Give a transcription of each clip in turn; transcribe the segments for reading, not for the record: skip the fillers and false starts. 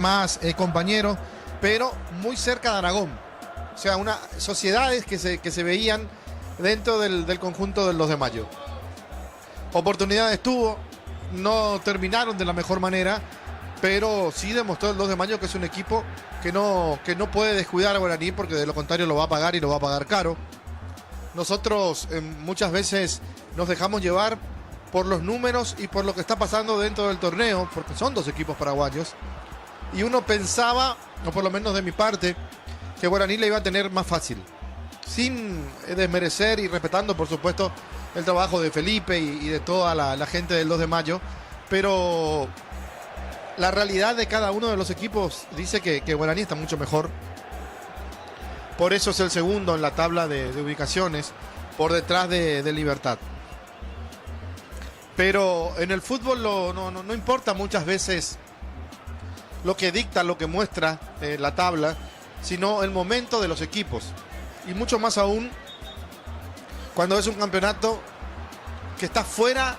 más compañeros, pero muy cerca de Aragón. O sea, sociedades que se veían dentro del conjunto del 2 de mayo. Oportunidades tuvo, no terminaron de la mejor manera, pero sí demostró el 2 de mayo que es un equipo que no puede descuidar a Guaraní, porque de lo contrario lo va a pagar y lo va a pagar caro. Nosotros muchas veces nos dejamos llevar por los números y por lo que está pasando dentro del torneo, porque son dos equipos paraguayos, y uno pensaba, o por lo menos de mi parte, que Guaraní le iba a tener más fácil, sin desmerecer y respetando por supuesto el trabajo de Felipe y de toda la gente del 2 de mayo, pero la realidad de cada uno de los equipos dice que Guaraní está mucho mejor. Por eso es el segundo en la tabla de ubicaciones, por detrás de Libertad. Pero en el fútbol no importa muchas veces lo que dicta, lo que muestra la tabla, sino el momento de los equipos. Y mucho más aún cuando es un campeonato que está fuera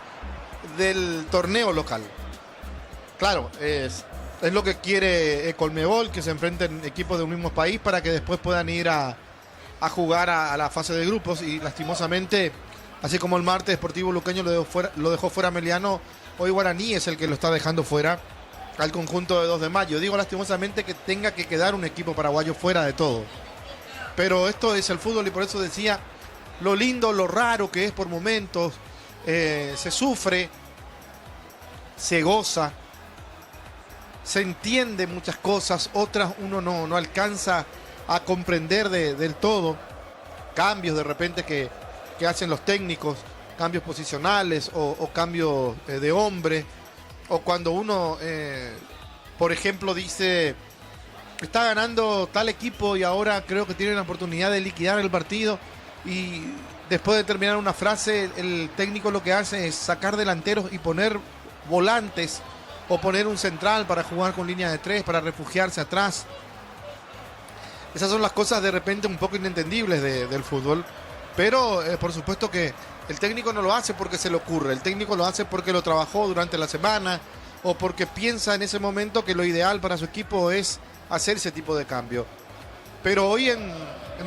del torneo local. Claro, es lo que quiere Colmebol, que se enfrenten equipos de un mismo país para que después puedan ir a jugar a la fase de grupos. Y lastimosamente, así como el martes Sportivo Luqueño lo dejó fuera Meliano, hoy Guaraní es el que lo está dejando fuera al conjunto de 2 de mayo. Digo lastimosamente que tenga que quedar un equipo paraguayo fuera de todo. Pero esto es el fútbol y por eso decía lo lindo, lo raro que es por momentos. Se sufre, se goza, se entiende muchas cosas, otras uno no alcanza a comprender del todo. Cambios de repente que hacen los técnicos, cambios posicionales o cambios de hombre, o cuando uno, por ejemplo, dice, está ganando tal equipo y ahora creo que tiene la oportunidad de liquidar el partido, y después de terminar una frase, el técnico lo que hace es sacar delanteros y poner volantes, o poner un central para jugar con línea de 3, para refugiarse atrás. Esas son las cosas de repente un poco inentendibles del fútbol, pero por supuesto que el técnico no lo hace porque se le ocurre, el técnico lo hace porque lo trabajó durante la semana, o porque piensa en ese momento que lo ideal para su equipo es hacer ese tipo de cambio. Pero hoy en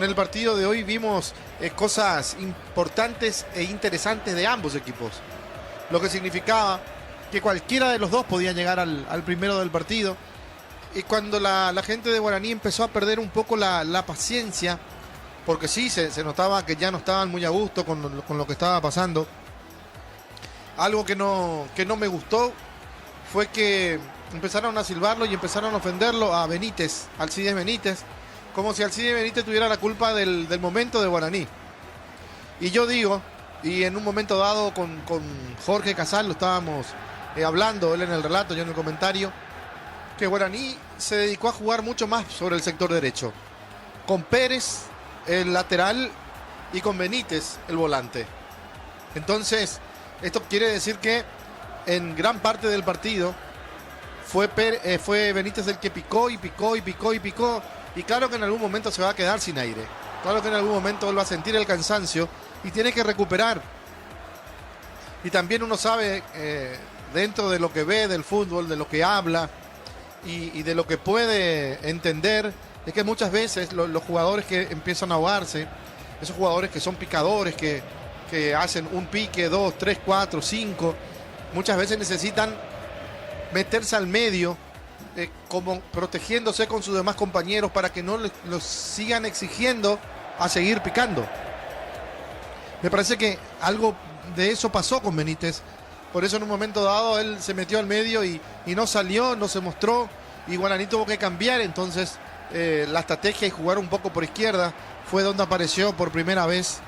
el partido de hoy vimos cosas importantes e interesantes de ambos equipos, lo que significaba que cualquiera de los dos podía llegar al primero del partido. Y cuando la gente de Guaraní empezó a perder un poco la paciencia, porque sí, se notaba que ya no estaban muy a gusto con lo que estaba pasando. Algo que no me gustó fue que empezaron a silbarlo y empezaron a ofenderlo a Benítez, Alcides Benítez, como si Alcides Benítez tuviera la culpa del momento de Guaraní. Y yo digo, y en un momento dado con Jorge Casal lo estábamos hablando, él en el relato, yo en el comentario, que Guaraní se dedicó a jugar mucho más sobre el sector derecho, con Pérez el lateral y con Benítez el volante. Entonces esto quiere decir que en gran parte del partido fue Benítez el que picó y picó y picó y picó, y claro que en algún momento se va a quedar sin aire, claro que en algún momento él va a sentir el cansancio y tiene que recuperar. Y también uno sabe, dentro de lo que ve del fútbol, de lo que habla y de lo que puede entender, es que muchas veces los jugadores que empiezan a ahogarse, esos jugadores que son picadores, que hacen un pique, 2, 3, 4, 5, muchas veces necesitan meterse al medio, como protegiéndose con sus demás compañeros para que no los sigan exigiendo a seguir picando. Me parece que algo de eso pasó con Benítez. Por eso en un momento dado él se metió al medio y no salió, no se mostró, y Guaraní tuvo que cambiar. Entonces la estrategia y jugar un poco por izquierda fue donde apareció por primera vez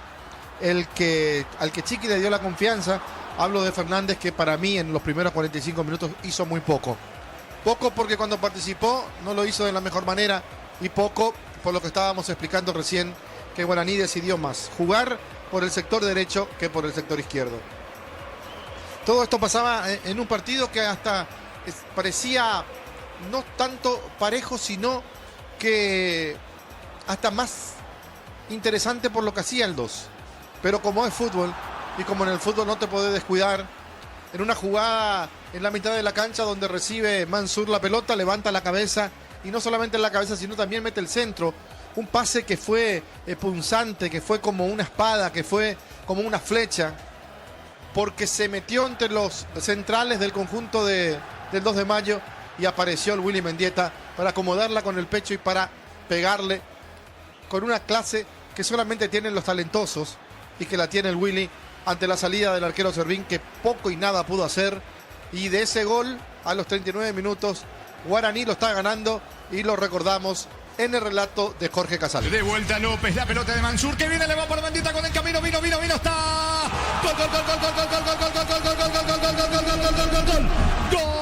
al que Chiqui le dio la confianza. Hablo de Fernández, que para mí en los primeros 45 minutos hizo muy poco. Poco porque cuando participó no lo hizo de la mejor manera, y poco por lo que estábamos explicando recién, que Guaraní decidió más jugar por el sector derecho que por el sector izquierdo. Todo esto pasaba en un partido que hasta parecía no tanto parejo, sino que hasta más interesante por lo que hacía el 2. Pero como es fútbol, y como en el fútbol no te podés descuidar, en una jugada en la mitad de la cancha donde recibe Mansur la pelota, levanta la cabeza y no solamente en la cabeza, sino también mete el centro. Un pase que fue punzante, que fue como una espada, que fue como una flecha, porque se metió entre los centrales del conjunto del 2 de mayo y apareció el Willy Mendieta para acomodarla con el pecho y para pegarle con una clase que solamente tienen los talentosos y que la tiene el Willy ante la salida del arquero Servín, que poco y nada pudo hacer. Y de ese gol a los 39 minutos, Guaraní lo está ganando y lo recordamos en el relato de Jorge Casal. De vuelta López, la pelota de Mansur que viene, le va por Mendieta con el camino, vino, está. Gol, gol, gol, gol, gol, gol, gol, gol, gol, gol, gol, gol, gol, gol, gol, gol, gol, gol, gol, gol.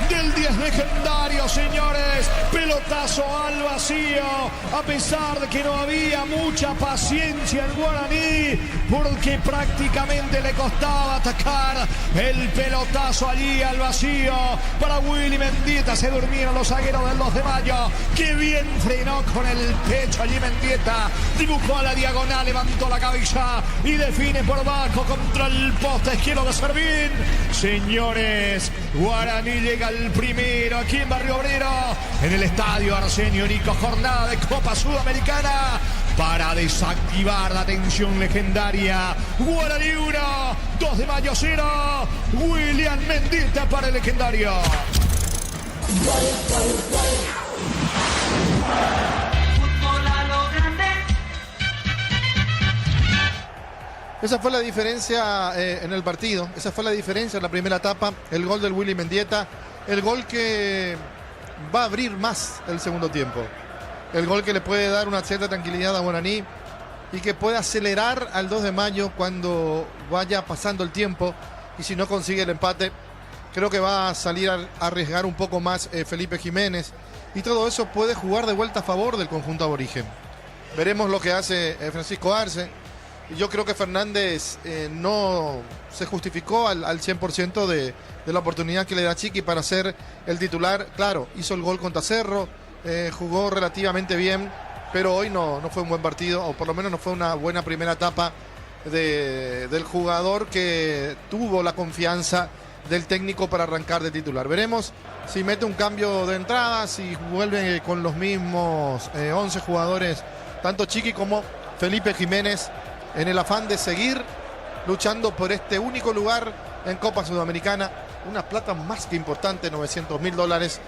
Del 10 legendario, señores. Pelotazo al vacío, a pesar de que no había mucha paciencia en Guaraní, porque prácticamente le costaba atacar. El pelotazo allí al vacío para Willy Mendieta. Se durmieron los zagueros del 2 de mayo. Qué bien frenó con el pecho allí Mendieta. Dibujó a la diagonal, levantó la cabeza y define por abajo contra el poste izquierdo de Servín. Señores, Guaraní llega al primero aquí en Barrio Obrero, en el estadio Arsenio Nico, jornada de Copa Sudamericana para desactivar la tensión legendaria. Guaraní 1, 2 de mayo 0, William Mendieta para el legendario. Esa fue la diferencia en el partido, esa fue la diferencia en la primera etapa, el gol del Willy Mendieta, el gol que va a abrir más el segundo tiempo, el gol que le puede dar una cierta tranquilidad a Guaraní y que puede acelerar al 2 de mayo cuando vaya pasando el tiempo, y si no consigue el empate, creo que va a salir a arriesgar un poco más Felipe Jiménez, y todo eso puede jugar de vuelta a favor del conjunto aborigen. Veremos lo que hace Francisco Arce. Yo creo que Fernández no se justificó al 100% de la oportunidad que le da Chiqui para ser el titular. Claro, hizo el gol contra Cerro, jugó relativamente bien, pero hoy no fue un buen partido, o por lo menos no fue una buena primera etapa del jugador que tuvo la confianza del técnico para arrancar de titular. Veremos si mete un cambio de entrada, si vuelve con los mismos 11 jugadores, tanto Chiqui como Felipe Jiménez, en el afán de seguir luchando por este único lugar en Copa Sudamericana. Una plata más que importante, $900.000,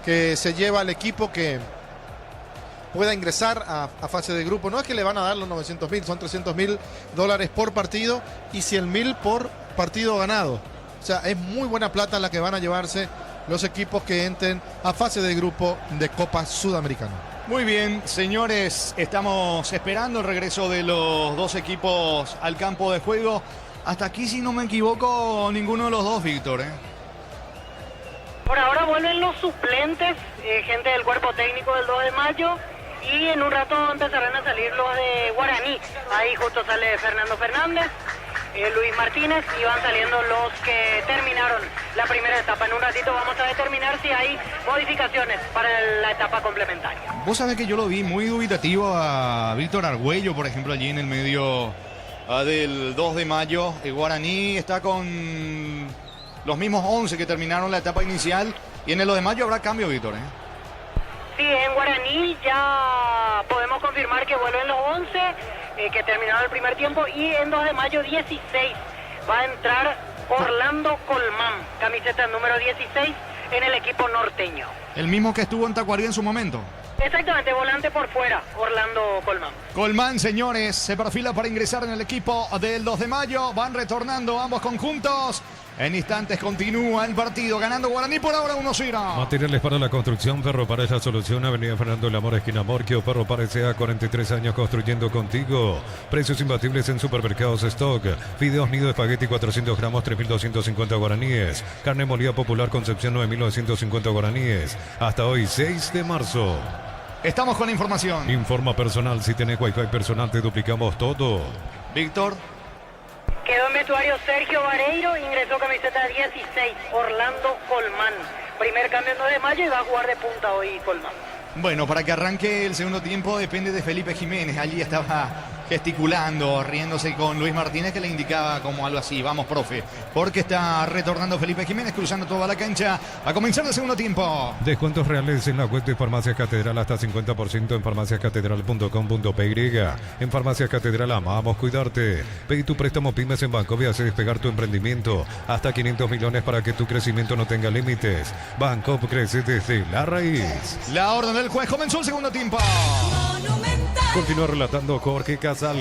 que se lleva al equipo que pueda ingresar a fase de grupo. No es que le van a dar los 900.000, son $300.000 por partido y 100.000 por partido ganado. O sea, es muy buena plata la que van a llevarse los equipos que entren a fase de grupo de Copa Sudamericana. Muy bien, señores, estamos esperando el regreso de los dos equipos al campo de juego. Hasta aquí, si no me equivoco, ninguno de los dos, Víctor, Por ahora vuelven los suplentes, gente del cuerpo técnico del 2 de mayo, y en un rato empezarán a salir los de Guaraní. Ahí justo sale Fernando Fernández, Luis Martínez, y van saliendo los que terminaron la primera etapa. En un ratito vamos a determinar si hay modificaciones para la etapa complementaria. Vos sabés que yo lo vi muy dubitativo a Víctor Argüello, por ejemplo, allí en el medio del 2 de mayo. El Guaraní está con los mismos 11 que terminaron la etapa inicial, y en el 2 de mayo habrá cambio, Víctor, Sí, en Guaraní ya podemos confirmar que vuelven los 11 que terminaron el primer tiempo, y en 2 de mayo 16 va a entrar Orlando Colmán, camiseta número 16 en el equipo norteño. El mismo que estuvo en Tacuarí en su momento. Exactamente, volante por fuera, Orlando Colmán. Colmán, señores, se perfila para ingresar en el equipo del 2 de mayo. Van retornando ambos conjuntos. En instantes continúa el partido, ganando Guaraní por ahora 1-0. Materiales para la construcción, Ferro Pared, la solución. Avenida Fernando el Amor, esquina Morquio. Ferro Pared, sea 43 años construyendo contigo. Precios imbatibles en supermercados Stock. Fideos Nido, espagueti 400 gramos, 3.250 guaraníes. Carne molida popular Concepción, 9.950 guaraníes. Hasta hoy, 6 de marzo. Estamos con información. Informa personal, si tenés Wi-Fi personal te duplicamos todo. Víctor. Quedó en vestuario Sergio Vareiro, ingresó camiseta 16, Orlando Colmán. Primer cambio en 2 de mayo y va a jugar de punta hoy Colmán. Bueno, para que arranque el segundo tiempo depende de Felipe Jiménez. Allí estaba gesticulando, riéndose con Luis Martínez, que le indicaba como algo así: vamos, profe, porque está retornando Felipe Jiménez, cruzando toda la cancha a comenzar el segundo tiempo. Descuentos reales en la web de Farmacias Catedral, hasta 50% en farmaciascatedral.com.py. En Farmacias Catedral amamos cuidarte. Pedí tu préstamo pymes en Bancovia, hace despegar tu emprendimiento. Hasta 500 millones para que tu crecimiento no tenga límites. Bancov crece desde la raíz. La orden del juez, comenzó el segundo tiempo. Continúa relatando Jorge Casal.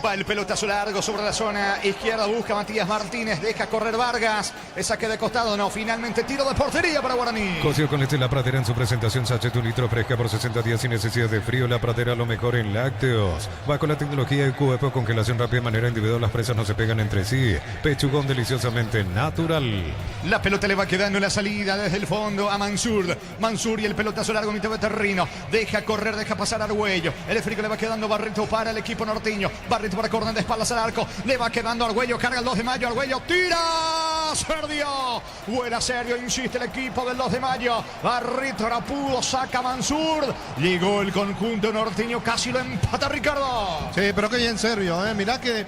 Va el pelotazo largo sobre la zona izquierda, busca Matías Martínez, deja correr Vargas, el saque de costado, no, finalmente tiro de portería para Guaraní. Cosio con leche La Pradera en su presentación, sachet 1 litro fresca por 60 días sin necesidad de frío. La Pradera, lo mejor en lácteos. Va con la tecnología de QF, congelación rápida de manera individual, las presas no se pegan entre sí. Pechugón deliciosamente natural. La pelota le va quedando en la salida desde el fondo a Mansur. Mansur y el pelotazo largo mitad de terreno. Deja correr, deja pasar a Argüello. El esférico le va quedando Barreto para el equipo norteño. Barreto para Córdoba de espaldas al arco. Le va quedando Argüello, carga el 2 de mayo. Argüello tira. Sergio. Buena Sergio, insiste el equipo del 2 de mayo. Barreto ahora pudo, saca Mansur. Llegó el conjunto norteño, casi lo empata Ricardo. Sí, pero qué bien Sergio, mirá que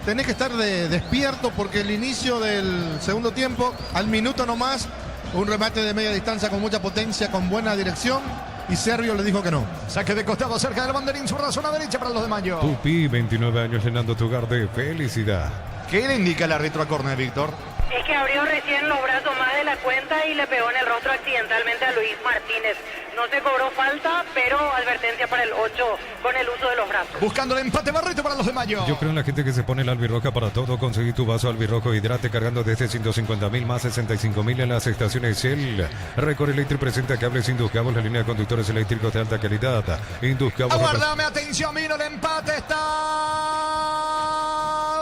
tenés que estar despierto, porque el inicio del segundo tiempo, al minuto nomás, un remate de media distancia con mucha potencia, con buena dirección, y Sergio le dijo que no. Saque de costado cerca del banderín sobre la zona derecha para los de mayo. Tupi, 29 años llenando tu hogar de felicidad. ¿Qué le indica el árbitro a córner, Víctor? Es que abrió recién los brazos más de la cuenta y le pegó en el rostro accidentalmente a Luis Martínez. No se cobró falta, pero advertencia para el 8 con el uso de los brazos. Buscando el empate Barreto para los de mayo. Yo creo en la gente que se pone la albirroja para todo. Conseguí tu vaso albirrojo hidrate cargando desde 150.000 más 65.000 en las estaciones Shell. Recorre Electric presenta cables Induscables, la línea de conductores eléctricos de alta calidad. Induscables. Aguárdame, atención, vino el empate, está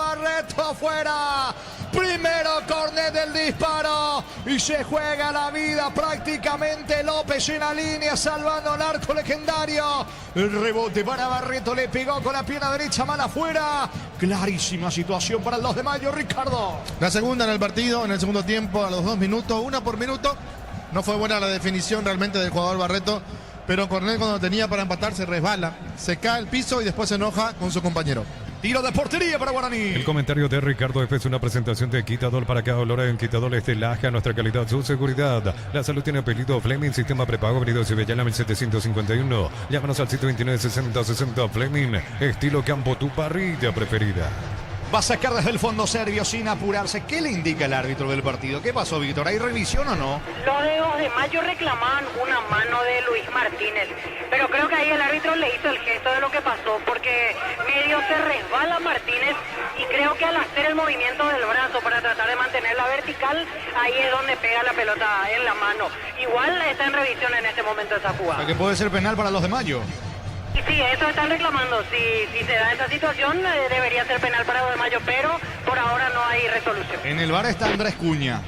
Barreto afuera. Primero córner del disparo y se juega la vida prácticamente López en la línea, salvando el arco legendario. El rebote para Barreto, le pegó con la pierna derecha, mal afuera. Clarísima situación para el 2 de mayo, Ricardo. La segunda en el partido, en el segundo tiempo, a los 2 minutos, 1 por minuto. No fue buena la definición realmente del jugador Barreto, pero Cornell, cuando tenía para empatar, se resbala, se cae al piso y después se enoja con su compañero. Tiro de portería para Guaraní. El comentario de Ricardo F es una presentación de Quitador para cada olor en Quitador de Laja, nuestra calidad, su seguridad. La salud tiene apellido Fleming, sistema prepago, Avenida Cibellana 1751. Llámanos al sitio 296060 Fleming, estilo campo, tu parrilla preferida. Va a sacar desde el fondo Sergio sin apurarse. ¿Qué le indica el árbitro del partido? ¿Qué pasó, Víctor? ¿Hay revisión o no? Los de 2 de mayo reclamaban una mano de Luis Martínez, pero creo que ahí el árbitro le hizo el gesto de lo que pasó, porque medio se resbala Martínez y creo que al hacer el movimiento del brazo para tratar de mantenerla vertical, ahí es donde pega la pelota en la mano. Igual está en revisión en este momento esa jugada. Que puede ser penal para los de mayo. Y sí, eso están reclamando. Si se da esa situación, debería ser penal para 2 de mayo, pero por ahora no hay resolución. En el VAR está Andrés Cuña.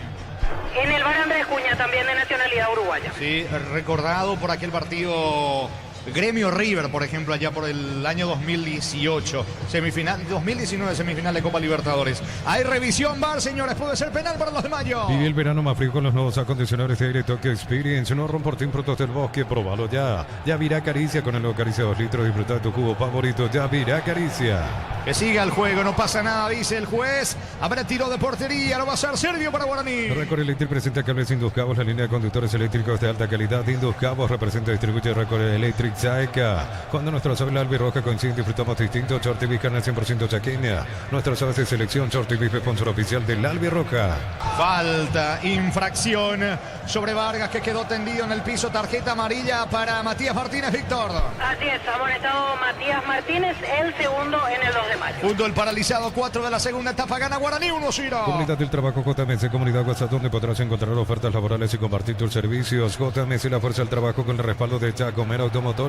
En el VAR Andrés Cuña, también de nacionalidad uruguaya. Sí, recordado por aquel partido Gremio River, por ejemplo, allá por el año 2018, semifinal, 2019, semifinal de Copa Libertadores. Hay revisión VAR, señores, puede ser penal para los de mayo. Vive el verano más frío con los nuevos acondicionadores de aire Tokyo Experience. No romportín productos del bosque, probalo ya. Ya virá Caricia con el nuevo Caricia 2 litros, disfruta de tu jugo favorito. Ya virá Caricia. Que siga el juego, no pasa nada, dice el juez. Habrá tiro de portería, lo va a hacer Sergio para Guaraní. Record Electric presenta cables Induscables, la línea de conductores eléctricos de alta calidad. Induscables representa y distribuye Record Electric Chaeca. Cuando nuestros aves la albirroja coinciden, disfrutamos distinto. Short TV carne 100% chaqueña. Nuestras aves de selección, Short TV, sponsor oficial del albirroja. Falta, infracción sobre Vargas, que quedó tendido en el piso. Tarjeta amarilla para Matías Martínez, Víctor. Así es, amonestado Matías Martínez, el segundo en el 2 de mayo. Punto el paralizado, 4 de la segunda etapa, gana Guaraní 1-0. Comunidad del Trabajo JMS, Comunidad WhatsApp, donde podrás encontrar ofertas laborales y compartir tus servicios. JMS, la fuerza del trabajo con el respaldo de Chacomer Automotores.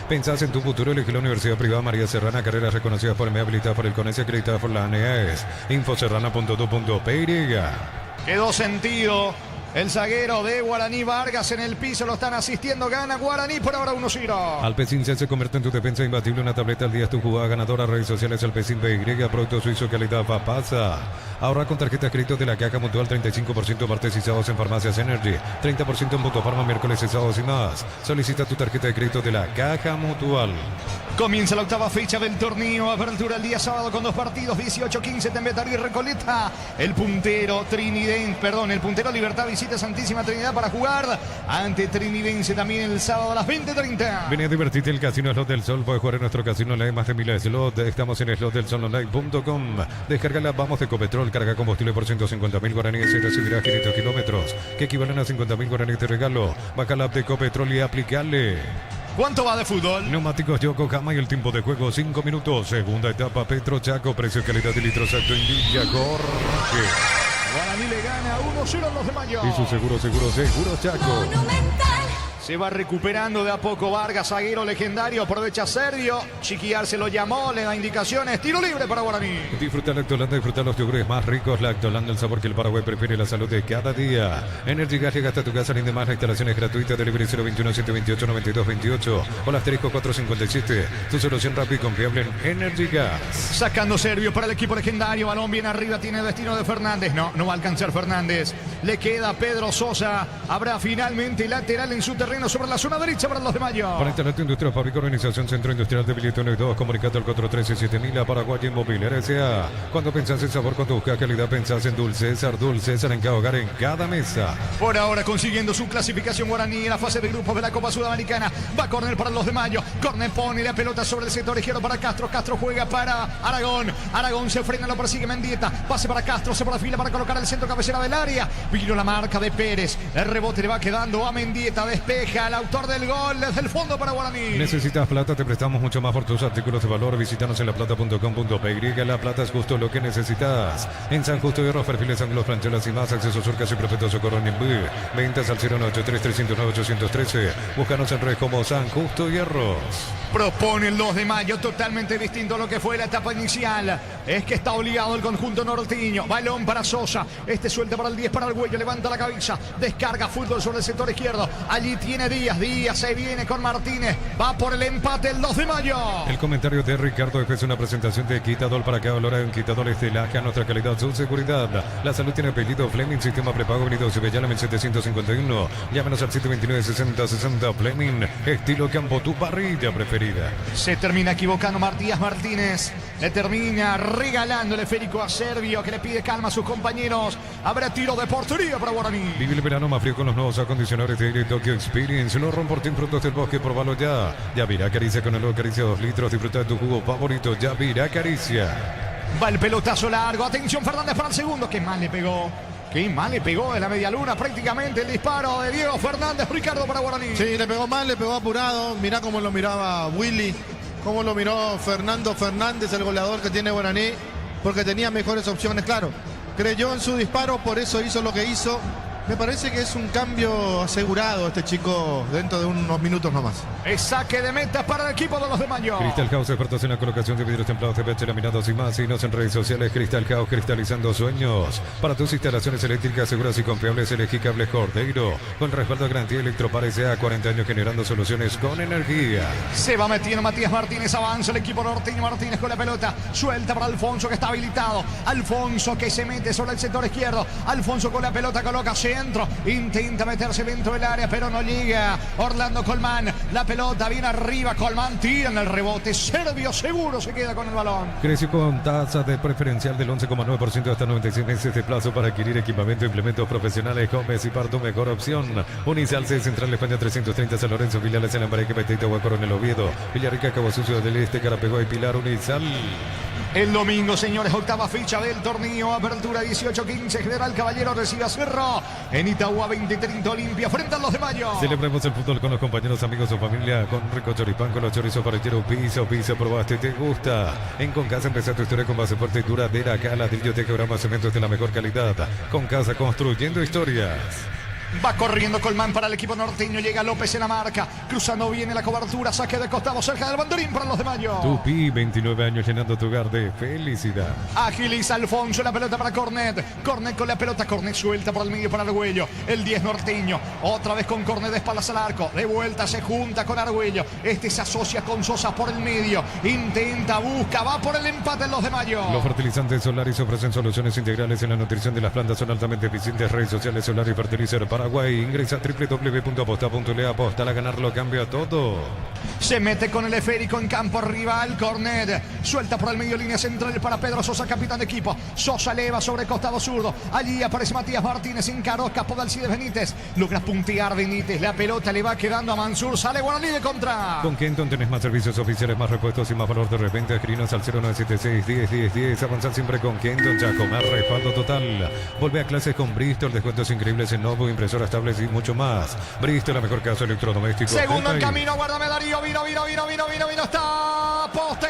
Pensás en tu futuro, elige la Universidad Privada María Serrana, carreras reconocidas por MEA, habilitada por el CONES y acreditada por la ANEAES. Infoserrana.do.py. Quedó sentido El zaguero de Guaraní, Vargas, en el piso, lo están asistiendo, gana Guaraní por ahora 1-0. Alpecin se convierte en tu defensa imbatible, una tableta al día es tu jugada ganadora. Redes sociales Alpecin BY, producto suizo, calidad Papasa. Ahora con tarjetas crédito de la Caja Mutual, 35% martes y sábados en Farmacias Energy, 30% en Mutufarma miércoles y sábados y más. Solicita tu tarjeta de crédito de la Caja Mutual. Comienza la octava fecha del torneo, apertura el día sábado con 2 partidos, 18-15, Tembetarí y Recoleta. El puntero Libertad visita Santísima Trinidad para jugar ante Trinidense también el sábado a las 20:30. Ven a divertirte, el Casino Slot del Sol. Puedes jugar en nuestro casino online, más de 1000 slot. Estamos en slotdelsolonline.com. Descarga la Vamos de Ecopetrol, carga combustible por 150.000 guaraníes y recibirás 500 kilómetros, que equivalen a 50.000 guaraníes de regalo. Baja la app de Ecopetrol y aplicale. ¿Cuánto va de fútbol? Neumáticos Yokohama y el tiempo de juego 5 minutos. Segunda etapa Petro Chaco, precio calidad de litro exacto en Villa Jorge. Guaraní le gana 1-0 a los de Mayo. Y su seguro Chaco. Se va recuperando de a poco Vargas, zaguero legendario, aprovecha Sergio. Chiquiar se lo llamó, le da indicaciones, tiro libre para Guaraní. Disfruta Lactolanda, disfruta los yogures más ricos. Lactolanda, el sabor que el Paraguay prefiere, la salud de cada día. Energy Gas llega hasta tu casa, rinde más, la instalación es gratuita. Delivery 021-728-9228 o la asterisco 457. Tu solución rápida y confiable en Energy Gas. Sacando Servio para el equipo legendario, balón bien arriba, tiene destino de Fernández. No va a alcanzar Fernández. Le queda Pedro Sosa. Habrá finalmente lateral en su terreno sobre la zona derecha para los de Mayo. Para instalarte industria, fábrica, organización, centro industrial de Billetón y 2, comunicate al 413-7000 a Paraguay Inmobiliaria S.A. Cuando pensás en sabor, cuando buscas calidad, pensás en Dulce César en cada hogar, en cada mesa. Por ahora consiguiendo su clasificación Guaraní en la fase de grupos de la Copa Sudamericana. Va córner para los de Mayo. Córner pone la pelota sobre el sector izquierdo para Castro. Castro juega para Aragón. Aragón se frena, lo persigue Mendieta. Pase para Castro, se perfila para colocar el centro cabecera del área. Vino la marca de Pérez. El rebote le va quedando a Mendieta. Despeja al autor del gol desde el fondo para Guaraní. ¿Necesitas plata? Te prestamos mucho más por tus artículos de valor. Visítanos en laplata.com.py. La plata es justo lo que necesitas. En San Justo de Hierro, perfiles, ángulos, franchelas y más. Acceso Surcas y Profeto Socorro en Nimbú. Ventas al 093-309-813. Búscanos en redes como San Justo Hierros. Propone el 2 de mayo, totalmente distinto a lo que fue la etapa inicial. Es que está obligado el conjunto norteño. Balón para Sosa. Este suelta para el 10 para Argüello. Levanta la cabeza. Descarga fútbol sobre el sector izquierdo. Allí tiene Díaz. Díaz se viene con Martínez. Va por el empate el 2 de mayo. El comentario de Ricardo es una presentación de Quitadol para cada hora en Quitadores de Laja. Nuestra calidad, su seguridad. La salud tiene apellido Fleming. Sistema prepago Benito Cibellana 1751. Llámenos al 729-6060 Fleming. Estilo campo, tu parrilla preferida. Se termina equivocando Matías Martínez. Le termina regalando el esférico a Servio, que le pide calma a sus compañeros. Habrá tiro de portería para Guaraní. Vive el verano más frío con los nuevos acondicionadores de aire Tokyo Experience. Lo Romportín Frutos del Bosque, probalo ya. Yavirá Caricia con el nuevo Caricia 2 litros. Disfruta de tu jugo favorito. Yavirá Caricia. Va el pelotazo largo. Atención Fernández para el segundo. Qué mal le pegó. Qué mal le pegó en la media luna prácticamente el disparo de Diego Fernández. Ricardo para Guaraní. Sí, le pegó mal, le pegó apurado. Mirá cómo lo miraba Willy, cómo lo miró Fernando Fernández, el goleador que tiene Guaraní, porque tenía mejores opciones, claro. Creyó en su disparo, por eso hizo lo que hizo. Me parece que es un cambio asegurado este chico dentro de unos minutos nomás. Es saque de meta para el equipo de los de Mayo. Crystal House, expertos en la colocación de vidrios templados, TPH, laminados y más. Síguenos en redes sociales. Crystal House, cristalizando sueños. Para tus instalaciones eléctricas seguras y confiables, elegí Cables Cordeiro. Con respaldo de garantía Electropar S.A. 40 años generando soluciones con energía. Se va metiendo Matías Martínez. Avanza el equipo norteño. Martínez con la pelota. Suelta para Alfonso, que está habilitado. Alfonso que se mete sobre el sector izquierdo. Alfonso con la pelota coloca centro. Intenta meterse dentro del área, pero no llega. Orlando Colmán. La pelota viene arriba. Colmán tira en el rebote. Servio seguro se queda con el balón. Creció con tasa de preferencial del 11,9% hasta 96 meses de plazo para adquirir equipamiento e implementos profesionales. Gómez y Pardo, mejor opción. Unicel C, Central España 330, San Lorenzo, filiales en Lambareque, Petita, Huacorro en el Oviedo, Villarrica, Cabo Sucio del Este, Carapeguá y Pilar. Unicel. El domingo, señores, octava fecha del torneo. Apertura 18-15. General Caballero recibe a Cerro. En Itagua 20-30 Olimpia frente a los de Mayo. Celebremos el fútbol con los compañeros, amigos o familia. Con rico choripán, con los chorizos parrilleros. Pizza, probaste, te gusta. En Concasa empieza tu historia con base fuerte y duradera. Acá ladrillo, te quebramos cementos de la mejor calidad. Concasa, construyendo historias. Va corriendo Colmán para el equipo norteño. Llega López en la marca. Cruzando viene la cobertura. Saque de costado cerca del banderín para los de Mayo. Tupi, 29 años llenando tu hogar de felicidad. Agiliza Alfonso, la pelota para Cornet. Cornet con la pelota. Cornet suelta por el medio para Argüello. El 10 norteño. Otra vez con Cornet de espaldas al arco. De vuelta se junta con Argüello. Este se asocia con Sosa por el medio. Intenta, busca, va por el empate en los de Mayo. Los fertilizantes Solaris ofrecen soluciones integrales en la nutrición de las plantas. Son altamente eficientes. Redes sociales Solaris Fertilizer Paraguay. Ingresa a www.aposta.le. Aposta a ganarlo, cambia todo. Se mete con el esférico en campo rival. Cornet suelta por el medio, línea central para Pedro Sosa, capitán de equipo. Sosa eleva sobre costado zurdo. Allí aparece Matías Martínez, encaró, escapó de Alcides Benítez. Logra puntear Benítez. La pelota le va quedando a Mansur. Sale Guaraní de contra. Con Kenton tenés más servicios oficiales, más repuestos y más valor de repente. Escribinos al 0976 10 10 10. Avanzar siempre con Kenton. Chaco, más respaldo total. Volvé a clases con Bristol. Descuentos increíbles en Novo, impresoras, tablets y mucho más. Bristol, la mejor casa electrodoméstico. Segundo en camino, guárdame Darío. Vino. Está poste.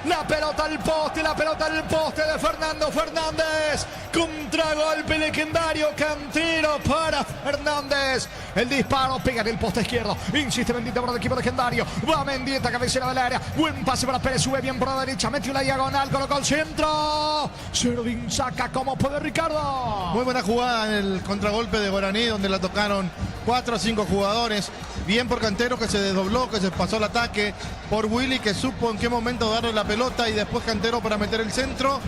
La pelota al poste de Fernando Fernández. Contragolpe legendario, Cantero para Fernández. El disparo pega en el poste izquierdo. Insiste Mendieta por el equipo legendario. Va Mendieta, cabecera del área. Buen pase para Pérez, sube bien por la derecha. Metió la diagonal, colocó el centro. Servín saca como puede Ricardo. Muy buena jugada en el contragolpe de Guaraní, donde la tocaron 4 o 5 jugadores. Bien por Cantero, que se desdobló, que se pasó el ataque. Por Willy, que supo en qué momento darle la pelota. Y después Cantero para meter el centro.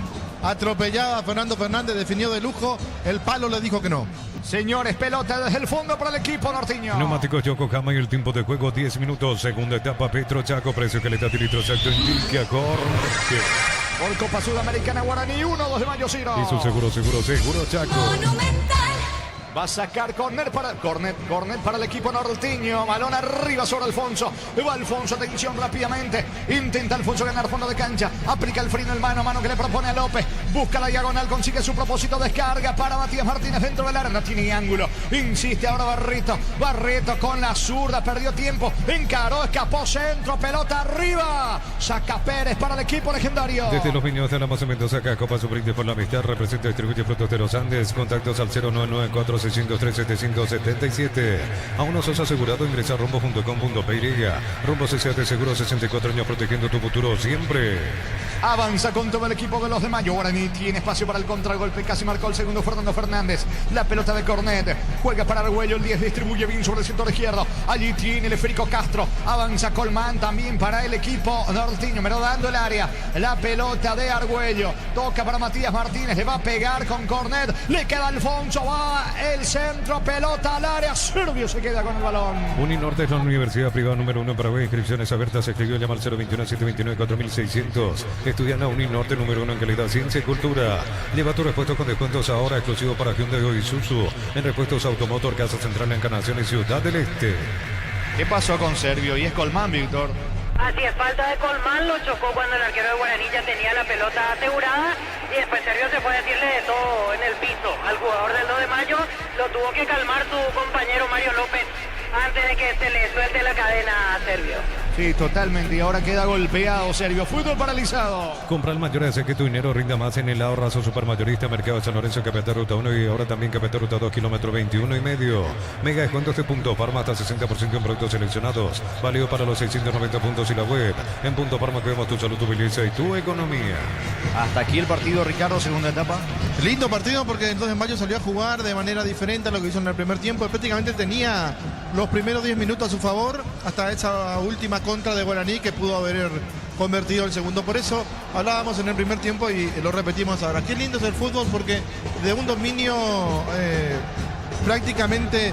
Atropellaba a Fernando Fernández, definió de lujo. El palo le dijo que no. Señores, pelota desde el fondo para el equipo norteño. Neumáticos Yokohama y el tiempo de juego 10 minutos. Segunda etapa, Petro Chaco. Precio que le da litro exacto indica Jorge. Por Copa Sudamericana, Guaraní 1, 2 de mayo, Ciro. Y su seguro Chaco. Monumental. Va a sacar Cornet para el equipo norteño. Balón arriba sobre Alfonso. Va Alfonso, atención rápidamente. Intenta Alfonso ganar fondo de cancha. Aplica el freno, el mano a mano que le propone a López. Busca la diagonal, consigue su propósito. Descarga para Matías Martínez dentro del área. No tiene ángulo. Insiste ahora Barreto. Barreto con la zurda. Perdió tiempo. Encaró, escapó centro. Pelota arriba. Saca Pérez para el equipo legendario. Desde los Viños de la Moza Mendoza, acá Copa su brinde por la amistad. Representa y distribuye frutos de los Andes. Contactos al 0994 603 777. Aún no sos asegurado, ingresa a rumbo.com.py. Rumbo CCA de Seguro, 64 años protegiendo tu futuro siempre. Avanza con todo el equipo de los de Mayo. Guaraní tiene espacio para el contragolpe. Casi marcó el segundo Fernando Fernández. La pelota de Cornet. Juega para Argüello. El 10 distribuye bien sobre el sector izquierdo. Allí tiene el esférico Castro. Avanza Colmán también para el equipo norteño. Merodando el área. La pelota de Argüello. Toca para Matías Martínez. Le va a pegar con Cornet. Le queda Alfonso. Va el centro. Pelota al área. Servio se queda con el balón. Uninorte es la universidad privada número 1 en Paraguay. Inscripciones abiertas. Se escribió llamar 021-729-4600. Estudian a Uninorte número 1 en calidad, ciencia y cultura. Lleva tu repuesto con descuentos ahora exclusivo para Hyundai y Isuzu. En repuestos Automotor, Casa Central, Encarnación y Ciudad del Este. ¿Qué pasó con Servio? Y es Colmán, Víctor. Así es, falta de Colmán, lo chocó cuando el arquero de Guaraní ya tenía la pelota asegurada y después Servio se fue a decirle de todo en el piso al jugador del 2 de mayo, lo tuvo que calmar su compañero Mario López antes de que se le suelte la cadena a Servio. Sí, totalmente. Y ahora queda golpeado Servio. Fútbol paralizado. Compra el mayor, hace que tu dinero rinda más en el ahorrazo supermayorista Mercado de San Lorenzo, Capital Ruta 1 y ahora también Capital Ruta 2, kilómetro 21 y medio. Mega descuentos de Punto Parma hasta 60% en productos seleccionados. Válido para los 690 puntos y la web. En Punto Parma cuidamos tu salud, tu belleza y tu economía. Hasta aquí el partido, Ricardo, segunda etapa. Lindo partido porque el 2 de mayo salió a jugar de manera diferente a lo que hizo en el primer tiempo. Prácticamente tenía los primeros 10 minutos a su favor hasta esa última contra de Guaraní que pudo haber convertido el segundo. Por eso hablábamos en el primer tiempo y lo repetimos ahora. Qué lindo es el fútbol porque de un dominio prácticamente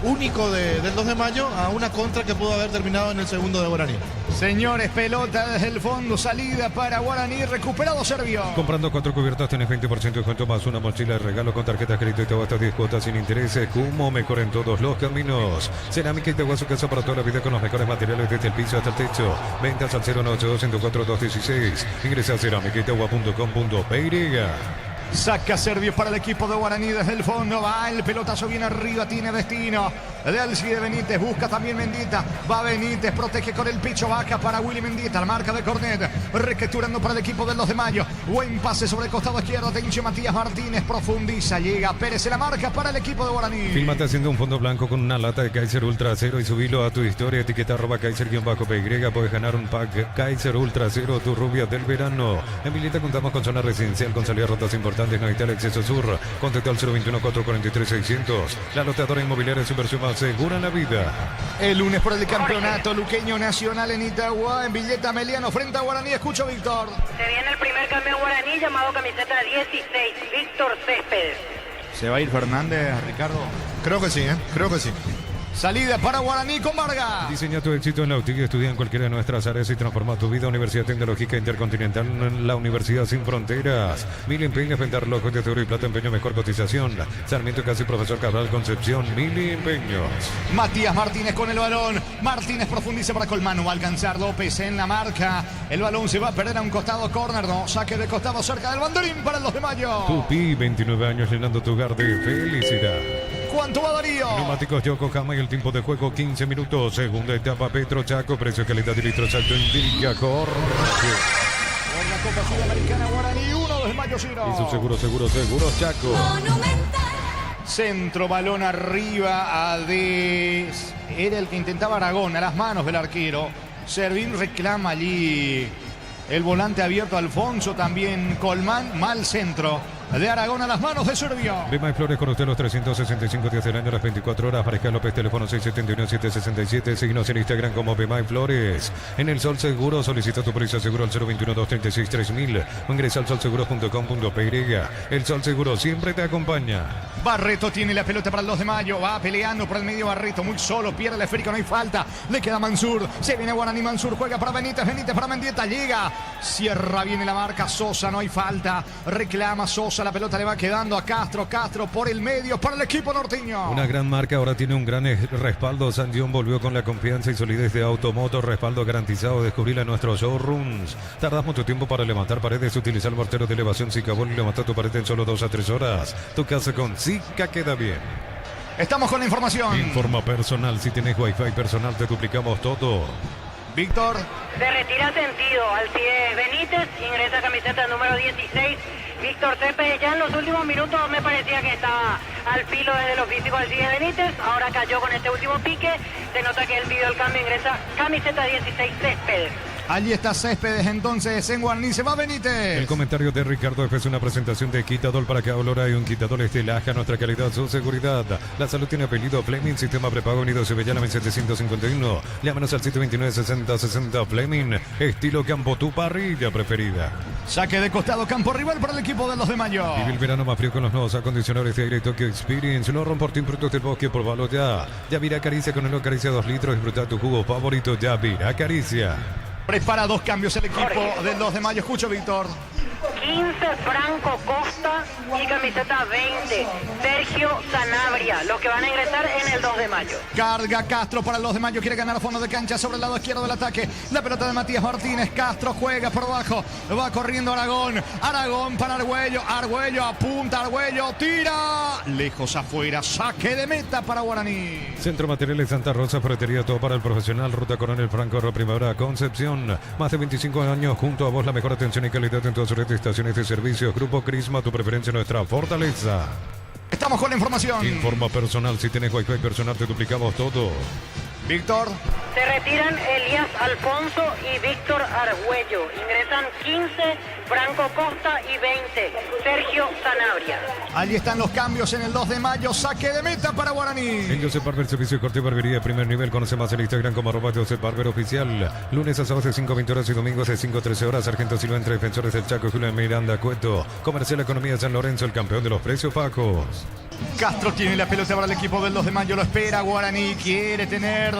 único del 2 de mayo a una contra que pudo haber terminado en el segundo de Guaraní. Señores, pelota desde el fondo, salida para Guaraní, recuperado Servio. Comprando 4 cubiertas tenés 20% de descuento más una mochila de regalo con tarjeta crédito y te hasta 10 cuotas sin intereses. Como mejor en todos los caminos. Cerámica y Tegua, su casa para toda la vida con los mejores materiales desde el piso hasta el techo. Ventas al 0982-104-216. Ingresa a cerámicaytegua.com.py. Saca Servio para el equipo de Guaraní desde el fondo. Va el pelotazo bien arriba, tiene destino. de Alcide Benítez. Busca también Mendita. Va Benítez, protege con el pecho baja para Willy Mendita. La marca de Cornet. Reestructurando para el equipo del 2 de mayo. Buen pase sobre el costado izquierdo. Atención, Matías Martínez. Profundiza. Llega Pérez. La marca para el equipo de Guaraní. Fílmate haciendo un fondo blanco con una lata de Kaiser Ultra Cero y subilo a tu historia. Etiqueta @Kaiser_PY. Puedes ganar un pack Kaiser Ultra Cero, tu rubia del verano. En Villeta contamos con zona residencial con salida a rutas importantes. No hay tal acceso sur. Contacta al 021-443-600. La loteadora inmobiliaria es su versión más segura en la vida. El lunes por el campeonato luqueño nacional en Itagua. En Villeta Meliano frente a Guaraní. Escucho, Víctor. Se viene el primer campeón guaraní llamado camiseta 16, Víctor Céspedes. ¿Se va a ir Fernández, Ricardo? Creo que sí, creo que sí. Salida para Guaraní con Vargas. Diseña tu éxito en la UTIC. Estudia en cualquiera de nuestras áreas y transforma tu vida. Universidad Tecnológica Intercontinental, la Universidad Sin Fronteras. Mil empeños, vender lojos de oro y plata, empeño, mejor cotización. Sarmiento Casi, Profesor Cabral, Concepción. Mil empeños. Matías Martínez con el balón. Martínez profundiza para Colmano. Va a alcanzar López en la marca. El balón se va a perder a un costado, córner. No, saque de costado cerca del banderín para el 2 de mayo. Tupi, 29 años llenando tu hogar de felicidad. ¿Cuánto va Darío? Neumáticos Yokohama y el tiempo de juego 15 minutos. Segunda etapa Petro Chaco. Precio, calidad y litro exacto indica Jorge. Por la Copa Sudamericana Guaraní 1 de mayo 0. Y su seguro Chaco. Centro, balón arriba a Des. Era el que intentaba Aragón, a las manos del arquero. Servín reclama allí. El volante abierto Alfonso, también Colmán, mal centro de Aragón a las manos de Servio. Bema y Flores con usted los 365 días del año, las 24 horas. Mariscal López, teléfono 671-767. Síguenos en Instagram como Bema y Flores. En El Sol Seguro, solicita tu póliza seguro al 021-236-3000 o ingresa al solseguros.com.py. El Sol Seguro siempre te acompaña. Barreto tiene la pelota para el 2 de mayo. Va peleando por el medio Barreto, muy solo, pierde el esférico, no hay falta. Le queda Mansur. Se viene Guaraní, Mansur juega para Benítez. Benítez para Mendieta, llega. Cierra, viene la marca Sosa, no hay falta. Reclama Sosa, la pelota le va quedando a Castro. Castro por el medio para el equipo norteño. Una gran marca, ahora tiene un gran respaldo. San Dion volvió con la confianza y solidez de Automoto. Respaldo garantizado. Descubrirla en nuestros showrooms. Tardas mucho tiempo para levantar paredes. Utiliza el mortero de elevación Zicabol y levanta tu pared en solo 2 a 3 horas. Tu casa con Zika queda bien. Estamos con la información. Informa personal. Si tienes Wi-Fi personal, te duplicamos todo. Víctor. Se retira sentido Alcides Benítez, ingresa camiseta número 16, Víctor Céspedes. Ya en los últimos minutos me parecía que estaba al filo desde lo físico Alcides Benítez, ahora cayó con este último pique, se nota que él pidió el cambio, ingresa camiseta 16 Céspedes. Allí está Céspedes, entonces en Guaraní se va Benítez. El comentario de Ricardo F es una presentación de Quitadol para cada olor hay un Quitadol Estelaja, nuestra calidad, su seguridad. La salud tiene apellido Fleming, sistema prepago unido Sevillana 1751. Llámanos al 729-6060 Fleming, estilo campo, tu parrilla preferida. Saque de costado, campo rival para el equipo de los de mayo. Vive el verano más frío con los nuevos acondicionadores de aire Tokyo Experience. No rompan productos del bosque, probalo ya. Yavira Acaricia con el Acaricia 2 litros, disfruta tu jugo favorito, Yavira Acaricia. Prepara 2 cambios el equipo del 2 de mayo. Escucho, Víctor. 15 Franco Costa y camiseta 20 Sergio Sanabria, los que van a ingresar en el 2 de mayo. Carga Castro para el 2 de mayo, quiere ganar a fondo de cancha sobre el lado izquierdo del ataque. La pelota de Matías Martínez, Castro juega por abajo, va corriendo Aragón. Aragón para Argüello, Argüello apunta, Argüello tira. Lejos afuera, saque de meta para Guaraní. Centro Materiales Santa Rosa, ferretería, todo para el profesional. Ruta Coronel Franco, Primavera, Concepción. Más de 25 años junto a vos, la mejor atención y calidad en todas sus redes, estaciones de servicios. Grupo Crisma, tu preferencia, nuestra fortaleza. Estamos con la información. Informa personal, si tienes Wi-Fi personal te duplicamos todo. Víctor. Se retiran Elías Alfonso y Víctor Argüello. Ingresan 15 Franco Costa y 20 Sergio Sanabria. Allí están los cambios en el 2 de mayo. Saque de meta para Guaraní. En Josep Barber, servicio de corte y barbería de primer nivel. Conoce más en Instagram como @JosepBarberOficial. Lunes a sábados de 5 a 20 horas y domingos de 5 a 13 horas. Sargento Silva entre Defensores del Chaco, Julián Miranda Cueto. Comercial Economía de San Lorenzo, el campeón de los precios pacos. Castro tiene la pelota para el equipo del 2 de mayo. Lo espera Guaraní. Quiere tener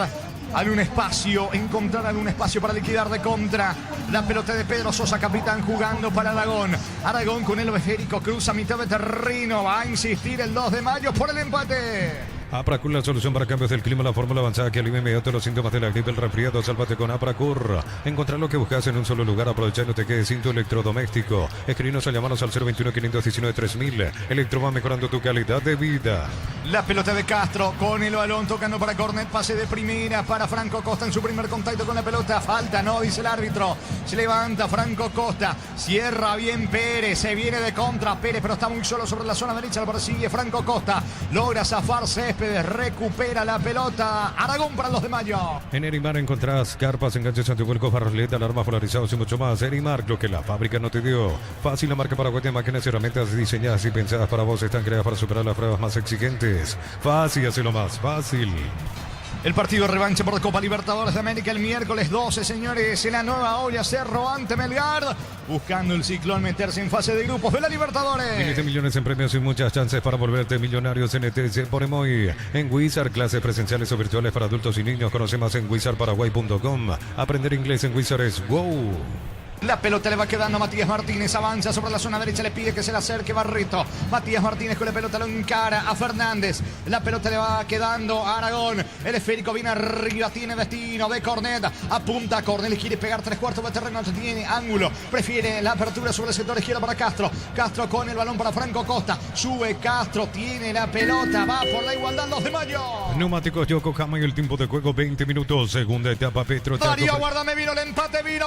algún espacio, encontrar algún espacio para liquidar de contra. La pelota de Pedro Sosa, capitán, jugando para Aragón. Aragón con el esférico, cruza mitad de terreno. Va a insistir el 2 de mayo por el empate. Apracur, la solución para cambios del clima, la fórmula avanzada que alivia inmediato los síntomas de la gripe, el resfriado. Sálvate con Apracur. Encontrar lo que buscas en un solo lugar, aprovechar, no te quedes sin tu electrodoméstico. Escribinos o llamarnos al 021-519-3000. Electro va mejorando tu calidad de vida. La pelota de Castro con el balón tocando para Cornet, pase de primera para Franco Costa en su primer contacto con la pelota. Falta, no, dice el árbitro. Se levanta Franco Costa, cierra bien Pérez, se viene de contra Pérez, pero está muy solo sobre la zona derecha, lo persigue Franco Costa. Logra zafar Céspedes, recupera la pelota. Aragón para los de Mayo. En Erimar encontrás carpas, enganches, antivuelcos, barroletas, alarmas polarizados y mucho más. Erimar, lo que la fábrica no te dio. Fácil, la marca paraguaya, máquinas y herramientas diseñadas y pensadas para vos, están creadas para superar las pruebas más exigentes. Fácil, hacerlo más fácil. El partido de revancha por Copa Libertadores de América el miércoles 12, señores, en la Nueva Olla Cerro ante Melgar, buscando el Ciclón meterse en fase de grupos de la Libertadores. Miles de millones en premios y muchas chances para volverte millonarios en ETC por Emoy. En Wizard, clases presenciales o virtuales para adultos y niños. Conoce más en wizardparaguay.com. Aprender inglés en Wizard es wow. La pelota le va quedando a Matías Martínez, avanza sobre la zona derecha, le pide que se le acerque Barreto. Matías Martínez con la pelota lo encara a Fernández. La pelota le va quedando a Aragón. El esférico viene arriba, tiene destino de Cornet. Apunta a Cornet, le quiere pegar 3/4 de terreno, tiene ángulo. Prefiere la apertura sobre el sector izquierdo para Castro. Castro con el balón para Franco Costa. Sube Castro, tiene la pelota, va por la igualdad 2 de Mayo. Neumáticos Yokohama y el tiempo de juego 20 minutos. Segunda etapa Petro. Darío, guárdame, vino el empate, vino.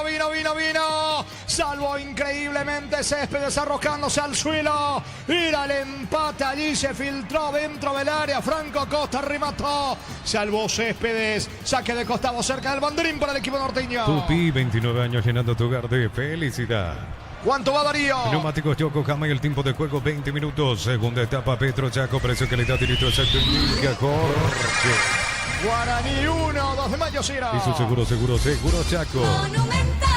Salvo increíblemente Céspedes arrojándose al suelo. Era el empate, allí se filtró dentro del área. Franco Costa remató. Salvó Céspedes. Saque de costado cerca del banderín para el equipo norteño. Tupi, 29 años llenando tu hogar de felicidad. ¿Cuánto va Darío? Neumáticos Yokohama y el tiempo de juego 20 minutos. Segunda etapa Petro Chaco, precio, calidad y litro exacto. Indica Jorge. Guaraní 1, 2 de Mayo 0. Y su seguro Chaco. Monumental.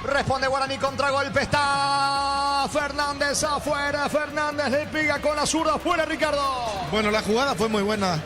Responde Guaraní, contragolpe, está Fernández afuera. Fernández le pega con la zurda afuera, Ricardo. Bueno, la jugada fue muy buena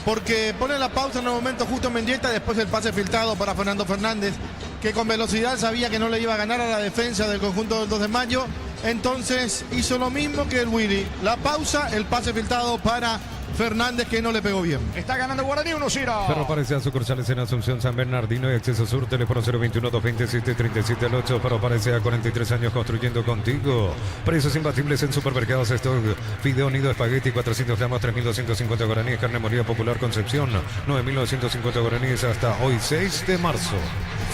porque pone la pausa en el momento justo Mendieta, después el pase filtrado para Fernando Fernández, que con velocidad sabía que no le iba a ganar a la defensa del conjunto del 2 de Mayo. Entonces hizo lo mismo que el Willy. La pausa, el pase filtrado para Fernández, que no le pegó bien. Está ganando Guaraní 1-0. Ferro Parecea sucursales en Asunción, San Bernardino y Acceso Sur. Teléfono 021-227-37 Ferro Parecea, 43 años construyendo contigo. Precios imbatibles en supermercados Stock. Fideo nido espagueti 400 gramos, 3.250 guaraníes. Carne molida Popular Concepción, 9.950 guaraníes hasta hoy 6 de marzo.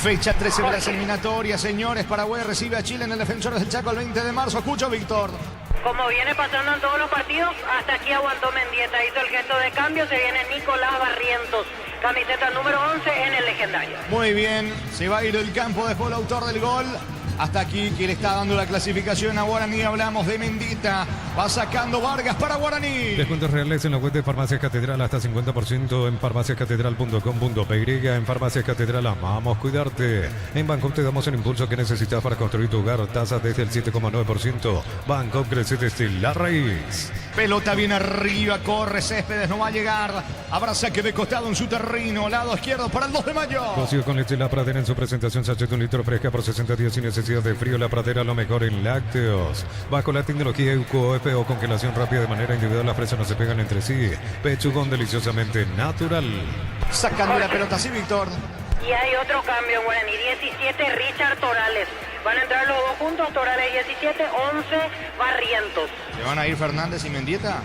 Fecha 13 de las eliminatorias, señores. Paraguay recibe a Chile en el Defensores del Chaco el 20 de marzo. Escucho, Víctor. Como viene pasando en todos los partidos, hasta aquí aguantó Mendieta, hizo el gesto de cambio, se viene Nicolás Barrientos, camiseta número 11 en el legendario. Muy bien, se va a ir del campo después el autor del gol. Hasta aquí quien está dando la clasificación a Guaraní, hablamos de Mendieta. Va sacando Vargas para Guaraní. Descuentos reales en la web de Farmacias Catedral, hasta 50% en farmaciascatedral.com.py. En Farmacias Catedral amamos cuidarte. En Bangkok te damos el impulso que necesitas para construir tu hogar. Tasas desde el 7,9%. Bangkok, crece desde la raíz. Pelota bien arriba, corre Céspedes, no va a llegar. Habrá saque de costado en su terreno, lado izquierdo para el 2 de Mayo. Cocido con leche La Pradera en su presentación, sachet de 1 litro fresca por 60 días sin necesidad de frío. La Pradera, lo mejor en lácteos. Bajo la tecnología UQOF o congelación rápida de manera individual, las fresas no se pegan entre sí. Pechugón deliciosamente natural. Sacando la pelota, sí, Víctor. Y hay otro cambio en Guaraní, 17 Richard Torales. Van a entrar los dos juntos, Torales 17, 11 Barrientos. ¿Se van a ir Fernández y Mendieta?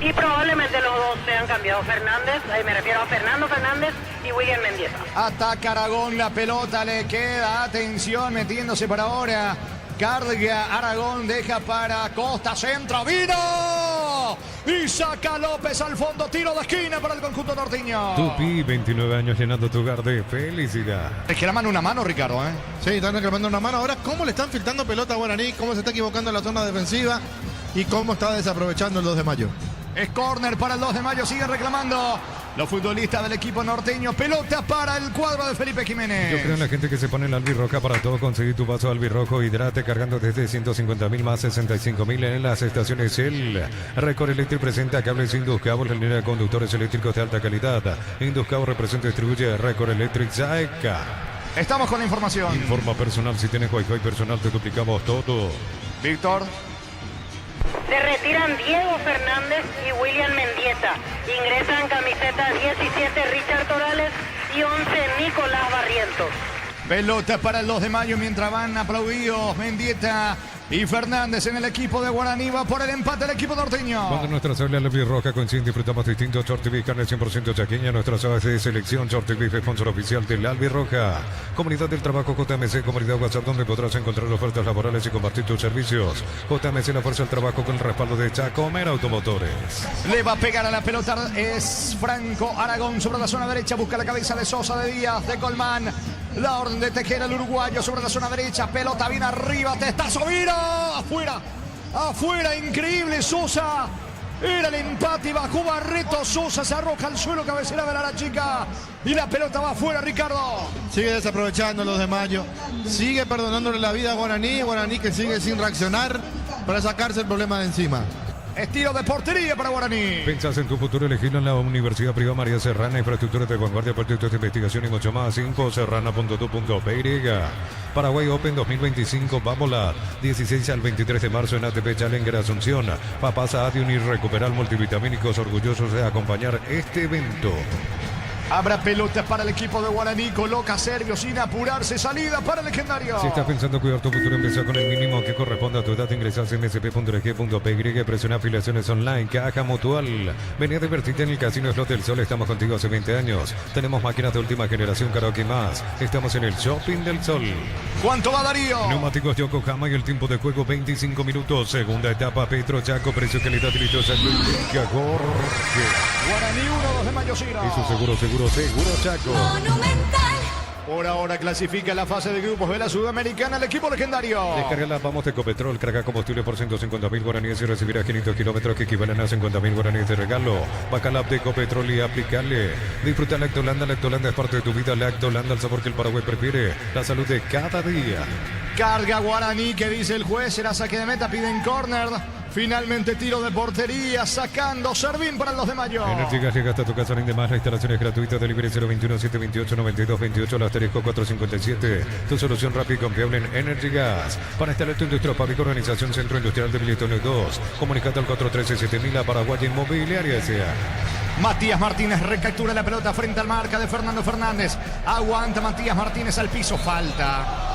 Y probablemente los dos sean cambiados. Fernández, me refiero a Fernando Fernández y William Mendieta. Ataca Aragón, la pelota le queda, atención, metiéndose para ahora. Carga Aragón, deja para Costa, centro, vino. Y saca López al fondo, tiro de esquina para el conjunto norteño. Tupi, 29 años llenando tu hogar de felicidad. Reclaman una mano, Ricardo, ¿eh? Sí, están reclamando una mano. Ahora, ¿cómo le están filtrando pelota a Guaraní? ¿Cómo se está equivocando en la zona defensiva? ¿Y cómo está desaprovechando el 2 de Mayo? Es córner para el 2 de Mayo, siguen reclamando los futbolistas del equipo norteño. Pelota para el cuadro de Felipe Jiménez. Yo creo en la gente que se pone en la albirroja para todo. Conseguir tu vaso albirrojo, hidrate, cargando desde 150.000 más 65.000 en las estaciones Shell. Record Electric presenta cables Indus Cable en línea de conductores eléctricos de alta calidad. Indus Cable representa y distribuye Record Electric Saeca. Estamos con la información. Informa personal, si tienes Wi-Fi personal te duplicamos todo. Víctor. Se retiran Diego Fernández y William Mendieta. Ingresan camiseta 17 Richard Torales y 11 Nicolás Barrientos. Pelota para el 2 de Mayo mientras van aplaudidos Mendieta y Fernández en el equipo de Guaraní. Va por el empate el equipo norteño. Cuando nuestra sala roja coincide, disfrutamos distintos Short TV, carne 100% chaqueña. Nuestra sala de selección Short TV, sponsor oficial del Roja. Comunidad del Trabajo JMC, comunidad WhatsApp, donde podrás encontrar ofertas laborales y compartir tus servicios. JMC, la fuerza del trabajo con el respaldo de Chacomer Automotores. Le va a pegar a la pelota, es Franco Aragón sobre la zona derecha, busca la cabeza de Sosa, de Díaz, de Colmán. La orden de Tejera, el uruguayo sobre la zona derecha, pelota bien arriba, testazo, mira, afuera, increíble Sosa. Era el empate y bajó Barreto. Sosa se arroja al suelo, cabecera de la chica. Y la pelota va afuera, Ricardo. Sigue desaprovechando los de Mayo. Sigue perdonándole la vida a Guaraní. Guaraní que sigue sin reaccionar para sacarse el problema de encima. Estilo de portería para Guaraní. Pensás en tu futuro, elegirlo en la Universidad Privada María Serrana, infraestructura de vanguardia, proyectos de investigación y mucho más. Infoserrana.tu.py. Paraguay Open 2025 va a volar 16 al 23 de marzo en ATP Challenger Asunción. Papás Adium y Recuperal Multivitamínicos, orgullosos de acompañar este evento. Habrá pelota para el equipo de Guaraní, coloca Servio sin apurarse, salida para el legendario. Si estás pensando cuidar tu futuro, empieza con el mínimo que corresponde a tu edad. Ingresás en msp.eg.py, presiona afiliaciones online, Caja Mutual. Vení a divertirte en el Casino Slot del Sol, estamos contigo hace 20 años. Tenemos máquinas de última generación, karaoke más. Estamos en el Shopping del Sol. ¿Cuánto va Darío? Neumáticos Yokohama y el tiempo de juego 25 minutos. Segunda etapa, Petro Chaco, precio, calidad y listosa. Jorge. Guaraní 1, 2 de mayo, Sira. Y su seguro Chaco. Monumental. Por ahora clasifica la fase de grupos de la Sudamericana el equipo legendario. Descarga la Vamos de Ecopetrol, carga combustible por 150.000 guaraníes y recibirás 500 kilómetros que equivalen a 50.000 guaraníes de regalo. Baja la app de Ecopetrol y aplicale. Disfruta Lactolanda. Lactolanda es parte de tu vida. Lactolanda, el sabor que el Paraguay prefiere. La salud de cada día. Carga Guaraní, que dice el juez, será saque de meta, piden córner. Finalmente tiro de portería, sacando Servín para los de Mayo. Energy Gas llega hasta tu casa, rinde más. La instalación es gratuita. Delivery 021-728-9228, la asterisco 457. Tu solución rápida y confiable en Energy Gas. Para instalar tu industria pública, Organización Centro Industrial de Militones 2. Comunicate al 413-7000 a Paraguay Inmobiliaria S.A. Matías Martínez recaptura la pelota frente al marca de Fernando Fernández. Aguanta Matías Martínez al piso, falta.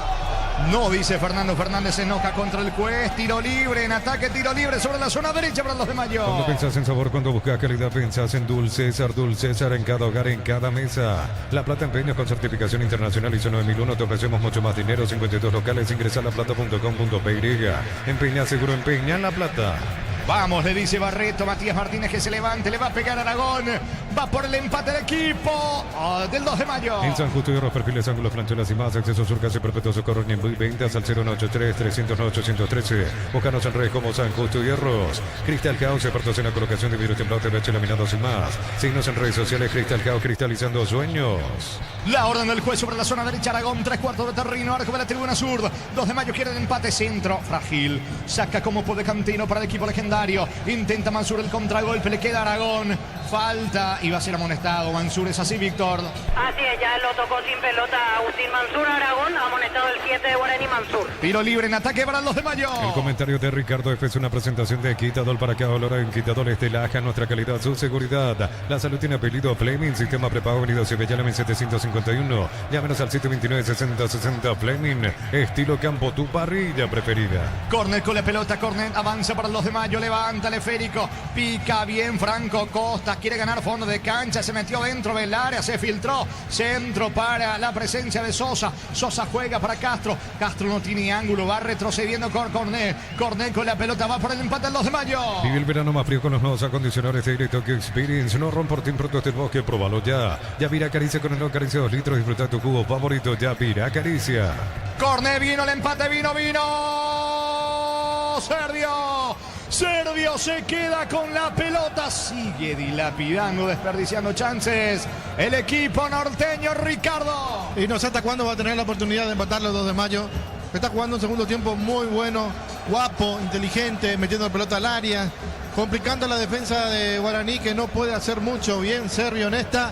No, dice Fernando Fernández, se enoja contra el juez. Tiro libre, en ataque, tiro libre sobre la zona derecha para los de Mayo. Cuando pensás en sabor, cuando buscas calidad, pensás en Dulcesar. Dulcesar en cada hogar, en cada mesa. La Plata Empeños con certificación internacional ISO 9001. Te ofrecemos mucho más dinero. 52 locales. Ingresa a laplata.com.py. Empeña seguro, empeña La Plata. Vamos, le dice Barreto, Matías Martínez que se levante, le va a pegar a Aragón, va por el empate del equipo del 2 de mayo. En San Justo y Hierros, perfiles, ángulos, planchuelas y más, acceso surcas y perpetuo socorro en ventas al 0183-309-813. Búscanos en redes como San Justo y Hierros. Crystal House, expertos en la colocación de vidrio templado, TVH, laminados y más. Signos en redes sociales, Crystal House, cristalizando sueños. La orden del juez sobre la zona derecha, Aragón, 3/4 de terreno, arco de la tribuna sur. 2 de mayo quiere el empate, centro, frágil. Saca como puede Cantino para el equipo legendario. Intenta Mansur el contragolpe, le queda Aragón. Falta y va a ser amonestado. Mansur, es así, Víctor. Así es, ya lo tocó sin pelota Agustín Mansur. Aragón, amonestado el 7 de Guaraní Mansur. Tiro libre en ataque para el 2 de mayo. El comentario de Ricardo F. es una presentación de Quitadol para que valora en Quitadol Estelaja, nuestra calidad, su seguridad. La salud tiene apellido Fleming, sistema prepago venido Cibellana en 751. Llámenos al 729-6060 Fleming. Estilo campo, tu parrilla preferida. Cornet con la pelota, Cornet avanza para el 2 de mayo, levanta el esférico, pica bien Franco Costa, quiere ganar fondo de cancha, se metió dentro del área, se filtró, centro para la presencia de Sosa. Sosa juega para Castro, Castro no tiene ángulo, va retrocediendo con Cornet. Cornet con la pelota, va por el empate al 2 de mayo. Vive el verano más frío con los nuevos acondicionadores de Tokyo Experience. No rompo por productos del bosque, próbalo ya. Yavira Acaricia con el nuevo Acaricia 2 litros, disfruta tu jugo favorito, Yavira Acaricia. Cornet, vino el empate, vino. Sergio se queda con la pelota, sigue dilapidando, desperdiciando chances el equipo norteño, Ricardo. Y no sé hasta cuándo va a tener la oportunidad de empatar los 2 de mayo. Está jugando un segundo tiempo muy bueno, guapo, inteligente, metiendo la pelota al área, complicando la defensa de Guaraní, que no puede hacer mucho. Bien, Sergio en esta.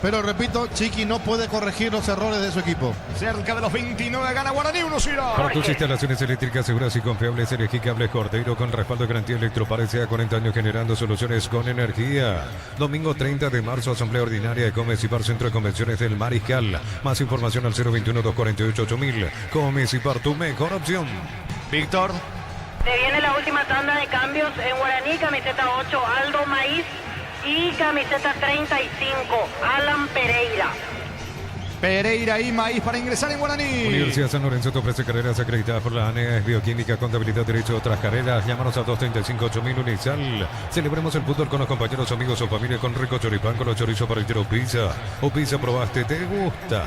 Pero repito, Chiqui no puede corregir los errores de su equipo. Cerca de los 29 gana Guaraní 1-0. Para tus instalaciones eléctricas seguras y confiables, elegí Cables Cordero con respaldo de garantía Electropar S.A. 40 años generando soluciones con energía. Domingo 30 de marzo, asamblea ordinaria de Comecipar, Centro de Convenciones del Mariscal. Más información al 021-248-8000. Comecipar, tu mejor opción. Víctor. Se viene la última tanda de cambios en Guaraní, camiseta 8, Aldo Maíz, y camiseta 35, Alan Pereira. Pereira y Maíz para ingresar en Guaraní. Universidad San Lorenzo te ofrece carreras acreditadas por la ANES, Bioquímica, Contabilidad, Derecho, otras carreras. Llámanos a 235-8000 Unisal. Celebremos el fútbol con los compañeros, amigos o familia con rico choripán, con los chorizos para el tiro pizza. O pizza probaste, ¿te gusta?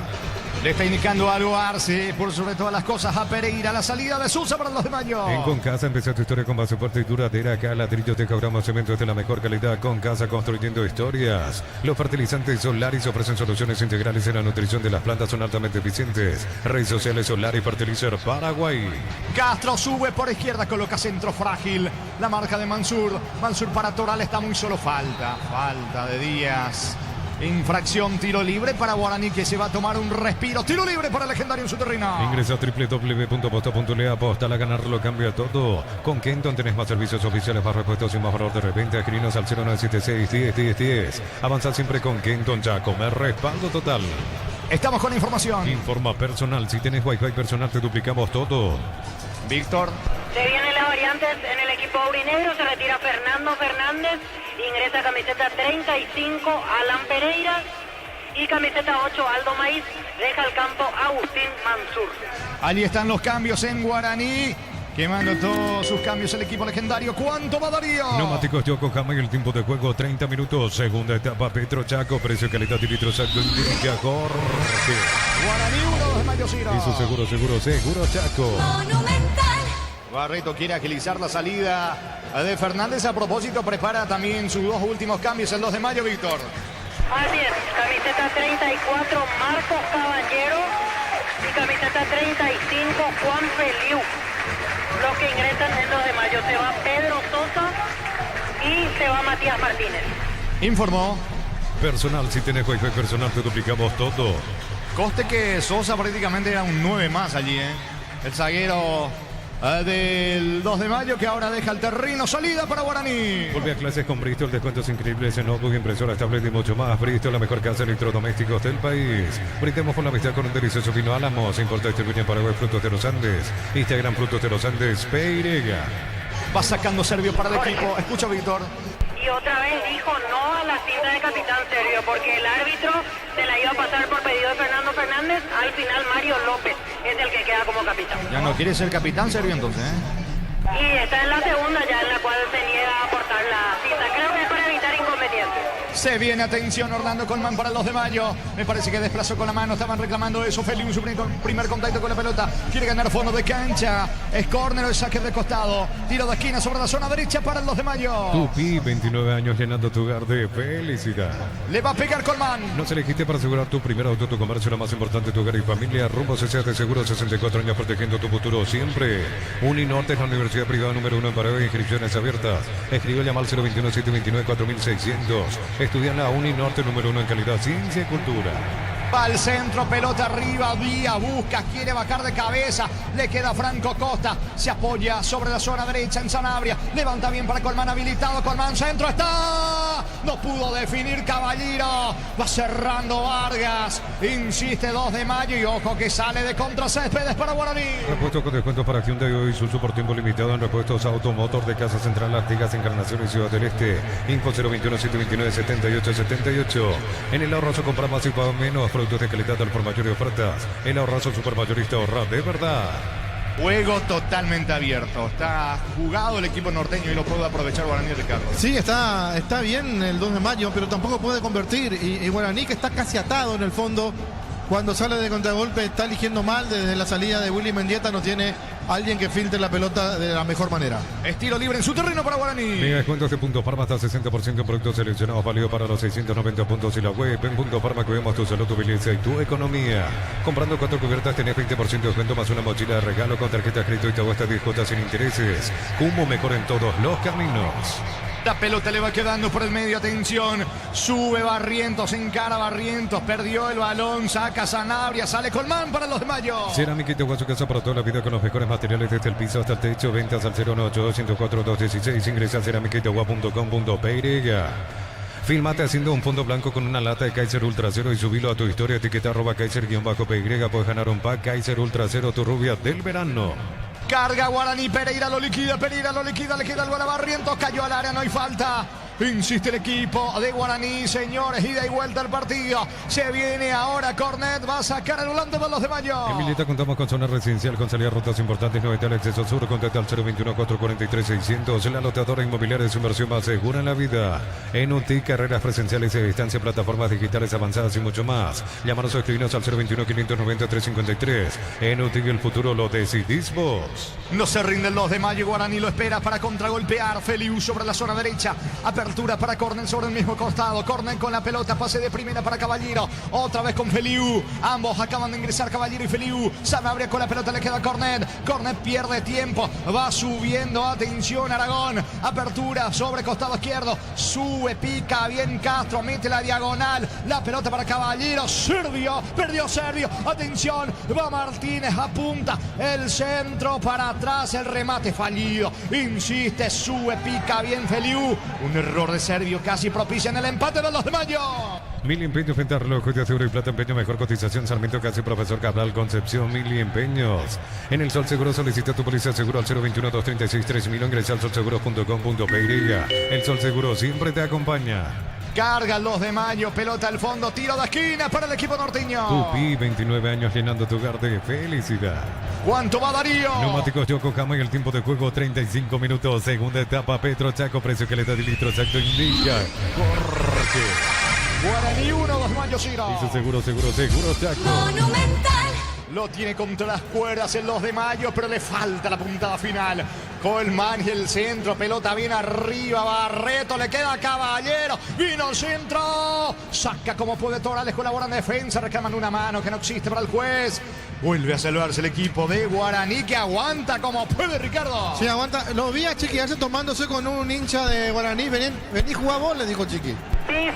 Le está indicando algo a Arce, por sobre todas las cosas a Pereira. La salida de Sousa para los de Mayo. En Concasa empieza tu historia con base fuerte y duradera. Acá ladrillos, tejagramos, cementos de la mejor calidad. Concasa, construyendo historias. Los fertilizantes Solaris ofrecen soluciones integrales en la nutrición de las plantas, son altamente eficientes. Redes sociales Solaris Fertilizer Paraguay. Castro sube por izquierda, coloca centro frágil. La marca de Mansur. Mansur para Toral está muy solo. Falta de Díaz. Infracción, tiro libre para Guaraní, que se va a tomar un respiro. Tiro libre para el legendario en su terreno. Ingresa a www.posta.le. Aposta a ganarlo, cambia todo. Con Kenton tenés más servicios oficiales, más repuestos y más valor de repente. Adquirinos al 0976-10-10-10. Avanza siempre con Kenton ya. Comer respaldo total. Estamos con información. Informa personal. Si tenés Wi-Fi personal, te duplicamos todo. Víctor. Se vienen las variantes en el equipo aurinegro, se retira Fernando Fernández, ingresa camiseta 35, Alan Pereira, y camiseta 8, Aldo Maíz, deja el campo Agustín Mansur. Allí están los cambios en Guaraní. Quemando todos sus cambios el equipo legendario. ¿Cuánto va Darío? Neumáticos Yokohama y el tiempo de juego 30 minutos. Segunda etapa Petro Chaco. Precio, calidad y litros exacto. Indica Jorge. Guaraní 1 de Mayo Ciro. Y su seguro Chaco. Monumental. Barreto quiere agilizar la salida de Fernández. A propósito, prepara también sus dos últimos cambios el 2 de mayo, Víctor. Así es, camiseta 34, Marcos Caballero, y camiseta 35, Juan Feliu. Los que ingresan el 2 de mayo, se va Pedro Sosa y se va Matías Martínez. Informó. Personal, si tenés Wi-Fi personal, te duplicamos todo. Coste que Sosa prácticamente era un 9 más allí, ¿eh? El zaguero del 2 de mayo, que ahora deja el terreno. Salida para Guaraní. Volví a clases con Bristol, descuentos increíbles en notebook, impresoras, tablet y mucho más. Bristol, la mejor casa de electrodomésticos del país. Brindemos con la amistad con un delicioso vino Álamos. Importa distribuye en Paraguay Frutos de los Andes. Instagram Frutos de los Andes, Peirega. Va sacando Servio para el equipo. Escucha, Víctor. Y otra vez dijo no a la cinta de capitán Servio, porque el árbitro se la iba a pasar por pedido de Fernando Fernández. Al final Mario López es el que queda como capitán. Ya no quiere ser capitán Servio entonces, ¿eh? Y está en la segunda ya, en la cual se niega a aportar la cinta. Creo que es para evitar inconvenientes. Se viene, atención, Orlando Colman para el 2 de mayo. Me parece que desplazó con la mano. Estaban reclamando eso. Feliu, su primer contacto con la pelota. Quiere ganar fondo de cancha. Es córner, el saque de costado. Tiro de esquina sobre la zona derecha para el 2 de mayo. Tupi, 29 años llenando tu hogar de felicidad. Le va a pegar Colman. Nos elegiste para asegurar tu primer auto, tu comercio, lo más importante, tu hogar y familia. Rumbo CCA de Seguro, 64 años protegiendo tu futuro siempre. Uninorte es la universidad privada número 1 en Paraguay. Inscripciones abiertas. Escribe, llama al 021-729-4600. Estudia en la Uninorte número 1 en calidad, ciencia y cultura. Va al centro, pelota arriba, Díaz busca, quiere bajar de cabeza, le queda Franco Costa, se apoya sobre la zona derecha en Sanabria, levanta bien para Colman, habilitado, Colman, centro, está, no pudo definir Caballero, va cerrando Vargas, insiste 2 de mayo y ojo que sale de contra Céspedes para Guaraní. Repuesto con descuentos para Hyundai hoy, Isuzu por tiempo limitado en repuestos Automotor de Casa Central, Artigas, Encarnación y Ciudad del Este. Info 021-729-7878. En el ahorrazo compra más y paga menos. Productos de calidad al por mayor y ofertas. El ahorrazo supermayorista, ahorra de verdad. Juego totalmente abierto. Está jugado el equipo norteño y lo puede aprovechar Guaraní, Ricardo. Sí, está bien el 2 de mayo, pero tampoco puede convertir. Y Guaraní, que está casi atado en el fondo, cuando sale de contragolpe está eligiendo mal. Desde la salida de Willy Mendieta no tiene alguien que filtre la pelota de la mejor manera. Estilo libre en su terreno para Guaraní. Mega descuentos de Punto Farma hasta 60% en productos seleccionados, válido para los 690 puntos y la web. En Punto Farma cuidamos tu salud, tu belleza y tu economía. Comprando 4 cubiertas tenés 20% de descuento más una mochila de regalo con tarjeta crédito y te cuesta 10 cuotas sin intereses. Como mejor en todos los caminos. La pelota le va quedando por el medio, atención, sube Barrientos, encara Barrientos, perdió el balón, saca Sanabria, sale Colman para los de mayo. Cerámica Itagua, su casa para toda la vida con los mejores materiales desde el piso hasta el techo. Ventas al 098-204-216. Ingresa a ceramicaitagua.com.pe. Filmate haciendo un fondo blanco con una lata de Kaiser Ultra Cero y subilo a tu historia, etiqueta @Kaiser-PY. Puedes ganar un pack Kaiser Ultra Cero, tu rubia del verano. Carga Guaraní, Pereira lo liquida, le queda el gol a Barrientos, cayó al área, no hay falta. Insiste el equipo de Guaraní, señores, ida y vuelta al partido. Se viene ahora Cornet, va a sacar el volante de los de Mayo. En Milita contamos con zona residencial, con salidas rutas importantes, no el acceso sur, contacta al 021-443-600. La lotadora inmobiliaria de su inversión más segura en la vida. En UTI, carreras presenciales a distancia, plataformas digitales avanzadas y mucho más. Llámanos o escribinos al 021-590-353. En UTI, el futuro lo decidís vos. No se rinden los de Mayo, Guaraní lo espera para contragolpear. Feliu sobre la zona derecha, apertura para Cornet sobre el mismo costado. Cornet con la pelota, pase de primera para Caballero. Otra vez con Feliu. Ambos acaban de ingresar, Caballero y Feliu. Sanabria con la pelota, le queda a Cornet. Cornet pierde tiempo, va subiendo. Atención Aragón. Apertura sobre costado izquierdo. Sube, pica bien Castro, mete la diagonal. La pelota para Caballero. Servio, perdió Servio. Atención, va Martínez, apunta. El centro para atrás, el remate fallido. Insiste, sube, pica bien Feliu. Un error de Servio casi propicia en el empate de los de Mayo. Mil Empeños frente a reloj de seguro y plata empeño, mejor cotización. Sarmiento casi Profesor Cabral Concepción. Mil Empeños. En el Sol Seguro solicita tu póliza seguro al 021-236-3000. Ingresa al solseguro.com.pe. El Sol Seguro siempre te acompaña. Cargan los de Mayo, pelota al fondo, tiro de esquina para el equipo norteño. Tupi, 29 años llenando tu hogar de felicidad. ¿Cuánto va Darío? Neumáticos Yokohama y el tiempo de juego 35 minutos. Segunda etapa, Petro Chaco, precio que le da de litro exacto indica. Jorge. Guaraní 1, 2 Mayo 0. Dice seguro Chaco. Monumental. Lo tiene contra las cuerdas en los de Mayo, pero le falta la puntada final. Colman y el centro, pelota bien arriba, Barreto, le queda a Caballero, vino el centro, saca como puede Torales, colabora en defensa, reclaman una mano que no existe para el juez. Vuelve a salvarse el equipo de Guaraní que aguanta como puede, Ricardo. Sí, aguanta. Lo vi a Chiqui hace tomándose con un hincha de Guaraní. Vení, jugá vos, le dijo Chiqui. Sí,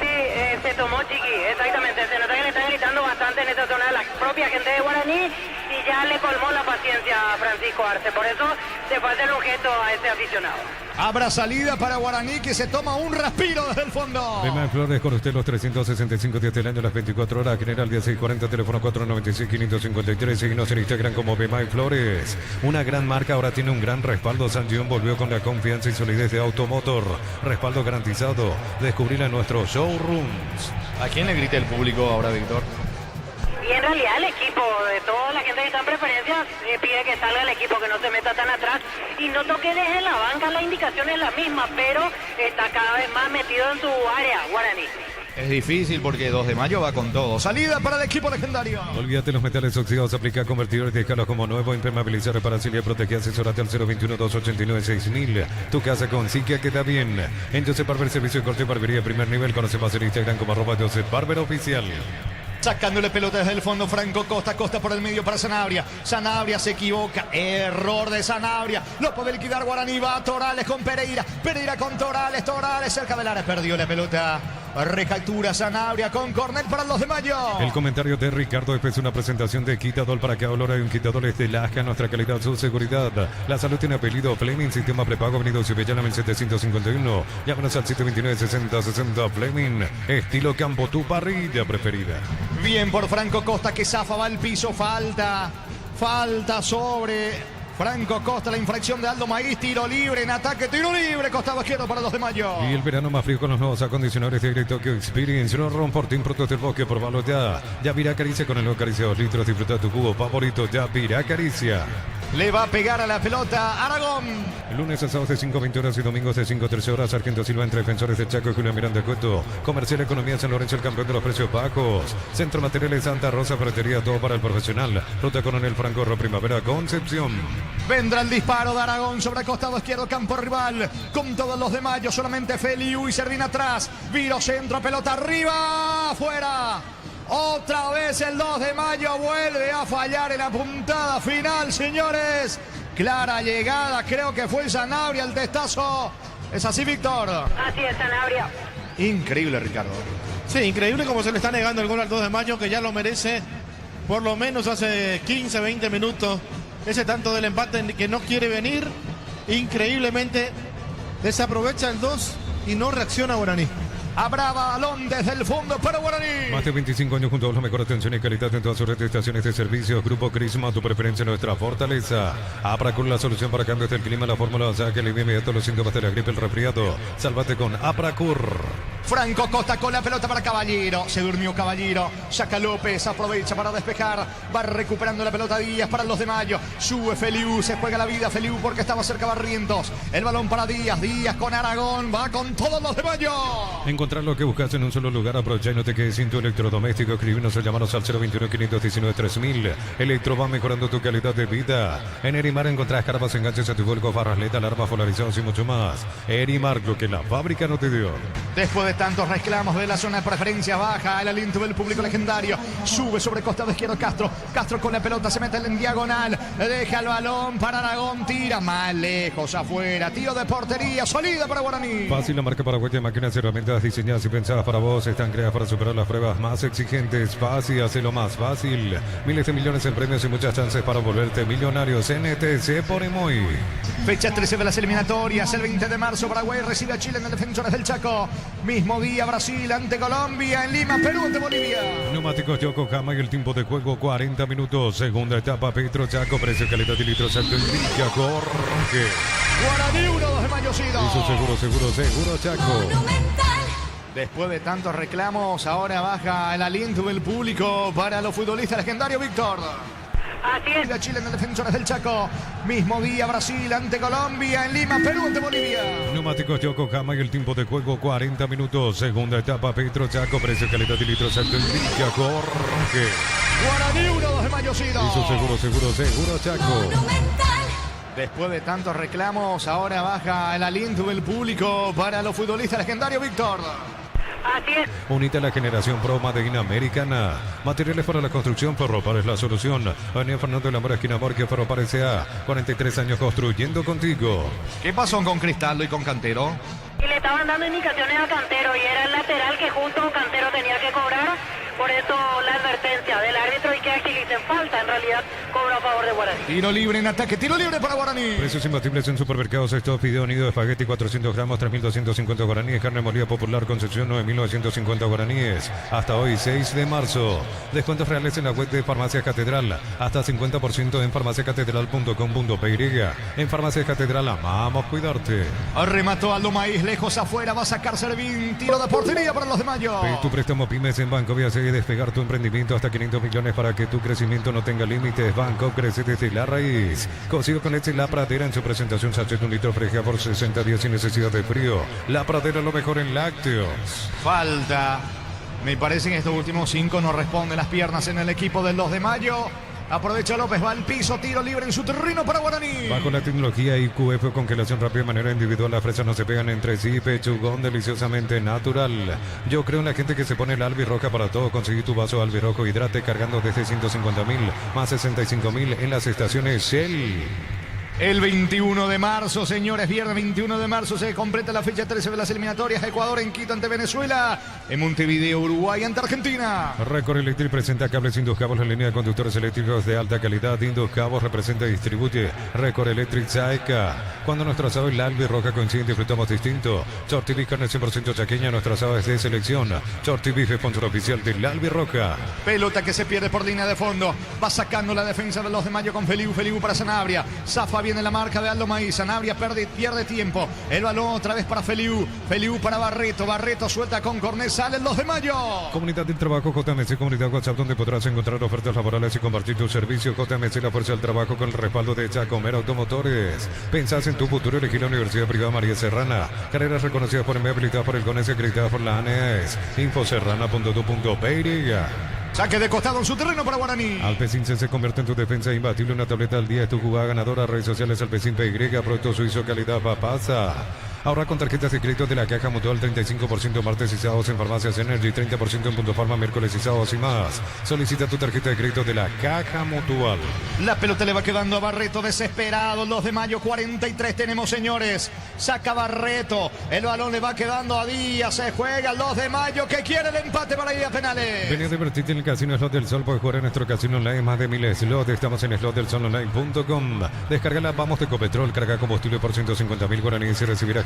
se tomó Chiqui, exactamente. Se nota que le está gritando bastante en esta zona la propia gente de Guaraní y ya le colmó la paciencia a Francisco Arce. Por eso se fue a hacer objeto a ese aficionado. Habrá salida para Guaraní que se toma un respiro desde el fondo. Bemay Flores con usted los 365 días del año, las 24 horas. General 1640, teléfono 496-553. Síguenos en Instagram como Bemay Flores. Una gran marca ahora tiene un gran respaldo. San John volvió con la confianza y solidez de Automotor. Respaldo garantizado. Descubrir en nuestros showrooms. ¿A quién le grita el público ahora, Víctor? Y en realidad el equipo, de toda la gente que está en preferencias, pide que salga el equipo, que no se meta tan atrás y no toque desde la banca. La indicación es la misma, pero está cada vez más metido en su área, Guaraní. Es difícil porque 2 de Mayo va con todo. Salida para el equipo legendario. Olvídate los metales oxidados, aplica convertidores, déjalos como nuevo, impermeabilizar, reparación y proteger. Asesorate al 021-289-6000. Tu casa con Siquia queda bien. En Josep Barber, servicio de corte y barbería de primer nivel. Conoce más en Instagram como @Josep Barber Oficial. Sacándole pelota desde el fondo, Franco Costa, Costa por el medio para Sanabria. Sanabria se equivoca, error de Sanabria. Lo puede liquidar Guaraní, va Torales con Pereira. Pereira con Torales, Torales cerca del área, perdió la pelota. Recaptura Sanabria con Cornet para los de Mayo. El comentario de Ricardo después de una presentación de Quitador para que Olor hay un Quitador es de Lasca, nuestra calidad, su seguridad. La salud tiene apellido Fleming, sistema prepago, Avenida Cibellana 1751. Llámanos al 729-6060 Fleming. Estilo campo, tu parrilla preferida. Bien por Franco Costa que zafa, va al piso, falta sobre Franco Costa, la infracción de Aldo Maíz, tiro libre en ataque, tiro libre, costado izquierdo para los de Mayo. Y el verano más frío con los nuevos acondicionadores de aire Tokyo Experience. No Portín, Productos del Bosque, probalo ya. Yavirá Caricia con el nuevo Caricia 2 litros, disfruta tu cubo favorito, Yavirá Caricia. Le va a pegar a la pelota Aragón. Lunes a sábados de 5:20 horas y domingos de 5:13 horas. Sargento Silva entre Defensores de Chaco y Julio Miranda Cueto. Comercial Economía San Lorenzo, el campeón de los precios bajos. Centro Materiales Santa Rosa, ferretería, todo para el profesional. Ruta Coronel Franco Ro, Primavera, Concepción. Vendrá el disparo de Aragón sobre costado izquierdo, campo rival. Con todos los de Mayo, solamente Feliu y Servina atrás. Viro centro, pelota arriba, fuera. Otra vez el 2 de Mayo vuelve a fallar en la puntada final, señores. Clara llegada, creo que fue Sanabria el testazo. ¿Es así, Víctor? Así es, Sanabria. Increíble, Ricardo. Sí, increíble como se le está negando el gol al 2 de Mayo, que ya lo merece por lo menos hace 15, 20 minutos. Ese tanto del empate que no quiere venir. Increíblemente desaprovecha el 2 y no reacciona Guaraní. Habrá balón desde el fondo para Guaraní. Más de 25 años junto a la mejor atención y calidad en todas sus redes de estaciones de servicio. Grupo Crisma, tu preferencia, nuestra fortaleza. Apracur, la solución para cambios del clima, la fórmula saque el inmediato los síntomas de la gripe, el resfriado. Sálvate con Apracur. Franco Costa con la pelota para Caballero. Se durmió Caballero. Saca López. Aprovecha para despejar. Va recuperando la pelota Díaz para los de Mayo. Sube Feliu. Se juega la vida Feliu porque estaba cerca Barrientos. El balón para Díaz. Díaz con Aragón. Va con todos los de Mayo. Encontrar lo que buscas en un solo lugar. Aprovecha y no te quedes sin tu electrodoméstico. Escribinos o llamanos al 021-519-3000. Electro va mejorando tu calidad de vida. En Erimar encontrarás carpas, enganches a tu vuelco, barras LED, alarmas polarizados y mucho más. Erimar, lo que la fábrica no te dio. Después de tantos reclamos de la zona de preferencia baja, el aliento del público legendario. Sube sobre costado izquierdo Castro. Castro con la pelota se mete en diagonal. Deja el balón para Aragón. Tira más lejos afuera. Tiro de portería. Salida para Guaraní. Fácil, la marca paraguaya, máquinas y herramientas diseñadas y pensadas para vos. Están creadas para superar las pruebas más exigentes. Fácil, hazlo más fácil. Miles de millones en premios y muchas chances para volverte millonarios. NTC por Emoy. Fecha 13 de las eliminatorias. El 20 de marzo Paraguay recibe a Chile en el Defensores del Chaco. Mismo día Brasil ante Colombia. En Lima, Perú ante Bolivia. Neumáticos Yokohama y el tiempo de juego 40 minutos. Segunda etapa Petro Chaco. Precio, calidad y litros alto en Villa Jorge. Guaraní 1-2 de Mayo Sido. Eso seguro Chaco. Después de tantos reclamos, ahora baja el aliento del público para los futbolistas legendarios, Víctor. Así es. A Chile en el Defensores del Chaco. Mismo día Brasil ante Colombia. En Lima, Perú ante Bolivia. Neumáticos Yokohama y el tiempo de juego 40 minutos. Segunda etapa Petro Chaco. Precio, calidad y litros alto en Villa Jorge. Guaraní 1-2 de Mayo Sido. Eso seguro Chaco. Después de tantos reclamos, ahora baja el aliento del público para los futbolistas legendarios, Víctor. Así es. Unite a la generación Pro Made in Americana. Materiales para la construcción, Ferropar es la solución. Avenida Fernando de la Mora, esquina Morquio, Ferropar S.A. 43 años construyendo contigo. ¿Qué pasó con Cristaldo y con Cantero? Y le estaban dando indicaciones a Cantero y era el lateral que justo Cantero tenía que cobrar. Por eso la advertencia del árbitro y que agilicen falta. En realidad cobra a favor de Guaraní. Tiro libre en ataque, tiro libre para Guaraní. Precios imbatibles en supermercados. Esto Fideo Nido de espagueti 400 gramos, 3.250 guaraníes. Carne molida popular Concepción 9.950 guaraníes. Hasta hoy 6 de marzo. Descuentos reales en la web de Farmacia Catedral. Hasta 50% en farmaciacatedral.com.py. En Farmacia Catedral amamos cuidarte. Remató Aldo Maíz lejos afuera. Va a sacar Servín. Tiro de portería para los de Mayo. Pide tu préstamo pymes en Banco Vía y despegar tu emprendimiento hasta 500 millones para que tu crecimiento no tenga límites. Banco crece desde la raíz. Consigo con leche La Pradera en su presentación sachet 1 litro fresca por 60 días sin necesidad de frío. La Pradera, lo mejor en lácteos. Falta. Me parece que estos últimos 5 no responden las piernas en el equipo del 2 de Mayo. Aprovecha López, va al piso, tiro libre en su terreno para Guaraní. Bajo la tecnología IQF, congelación rápida de manera individual, las fresas no se pegan entre sí, pechugón deliciosamente natural. Yo creo en la gente que se pone el albirroja para todo. Conseguí tu vaso albirrojo hidrate cargando desde 150.000 más 65.000 en las estaciones Shell. El 21 de marzo, señores, viernes 21 de marzo se completa la fecha 13 de las eliminatorias. Ecuador en Quito ante Venezuela, en Montevideo, Uruguay ante Argentina. Record Electric presenta cables Indus Cabos, la línea de conductores eléctricos de alta calidad. Indus Cabos representa y distribuye Record Electric Saeca. Cuando nuestro asado y la albirroja coinciden, disfrutamos distinto. Shorty Beef, carne 100% chaqueña, nuestro asado es de selección. Shorty Beef, sponsor oficial de la albirroja. Pelota que se pierde por línea de fondo. Va sacando la defensa de los de Mayo con Feliu. Feliu para Sanabria. Zafa viene la marca de Aldo Maíz. Sanabria pierde tiempo. El balón otra vez para Feliu. Feliu para Barreto. Barreto suelta con Cornet. Salen los de Mayo. Comunidad del Trabajo JMC, comunidad WhatsApp, donde podrás encontrar ofertas laborales y compartir tus servicios. JMC, la fuerza del trabajo con el respaldo de Chacomer Automotores. Pensás en tu futuro, elegí la Universidad Privada María Serrana. Carreras reconocidas por EMEA, habilitadas por el CONES y acreditadas por la ANES. Infoserrana.tu.py. Saque de costado en su terreno para Guaraní. Alpecin se convierte en tu defensa imbatible. Una tableta al día es tu jugada ganadora. Redes sociales Alpecin PY. Producto suizo calidad papasa. Ahora con tarjetas de crédito de la Caja Mutual, 35% martes y sábados en Farmacias Energy, 30% en Punto Farma miércoles y sábados y más. Solicita tu tarjeta de crédito de la Caja Mutual. La pelota le va quedando a Barreto, desesperado. 2 de mayo, 43 tenemos, señores. Saca Barreto. El balón le va quedando a Díaz. Se juega el 2 de mayo que quiere el empate para ir a penales. Vení a divertirte en el Casino Slot del Sol. Puedes jugar en nuestro casino online. Más de 1000 slots. Estamos en slotdelsolonline.com. Descarga la Vamos de Ecopetrol. Carga combustible por 150.000 guaraníes y recibirás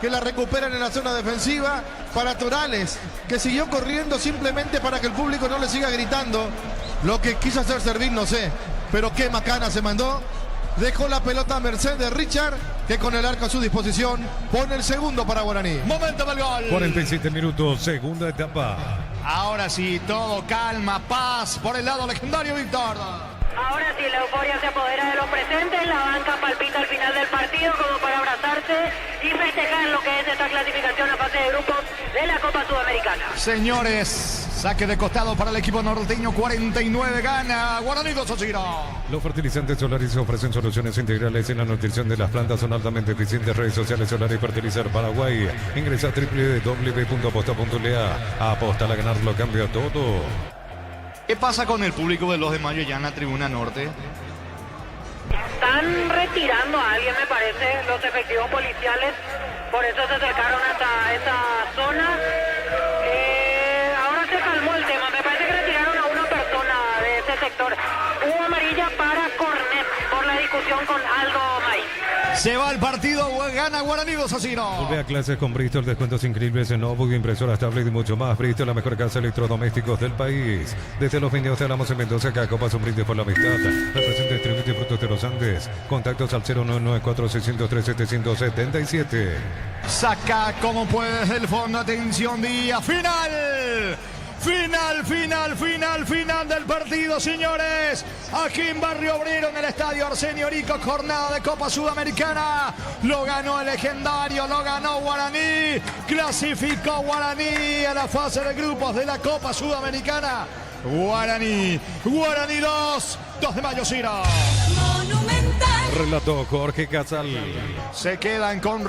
que la recuperan en la zona defensiva. Para Torales, que siguió corriendo simplemente para que el público no le siga gritando. Lo que quiso hacer Servín, no sé. Pero qué macana se mandó. Dejó la pelota a merced de Richard, que con el arco a su disposición pone el segundo para Guaraní. Momento del gol. 47 minutos, segunda etapa. Ahora sí, todo calma, paz por el lado legendario, Víctor. Ahora sí, la euforia se apodera de los presentes, la banca palpita al final del partido como para abrazarse y festejar lo que es esta clasificación a fase de grupos de la Copa Sudamericana. Señores, saque de costado para el equipo norteño, 49 gana Guaraní 2-0. Los fertilizantes Solaris ofrecen soluciones integrales en la nutrición de las plantas, son altamente eficientes. Redes sociales Solaris Fertilizar Paraguay. Ingresa a www.aposta.la. Aposta a ganar lo cambia todo. ¿Qué pasa con el público del 2 de mayo ya en la tribuna norte? Están retirando a alguien, me parece, los efectivos policiales, por eso se acercaron hasta esa zona. Ahora se calmó el tema, me parece que retiraron a una persona de ese sector. Hubo amarilla para Cornet por la discusión con Aldo Maíz. Se va el partido, gana Guaraní 2-0. Vuelve a clases con Bristol, descuentos increíbles en notebook, impresoras, tablet y mucho más. Bristol, la mejor casa de electrodomésticos del país. Desde los 22 hablamos en Mendoza, cada copa un brindis por la amistad. Representa distribuye frutos de los Andes. Contactos al 0994-603-777. Saca como puedes del fondo, atención, día final. Final del partido, señores. Aquí en Barrio Obrero, en el estadio Arsenio Rico, jornada de Copa Sudamericana. Lo ganó el legendario, lo ganó Guaraní. Clasificó Guaraní a la fase de grupos de la Copa Sudamericana. Guaraní 2 de mayo 0. Monumental. Relató Jorge Casal. Se quedan con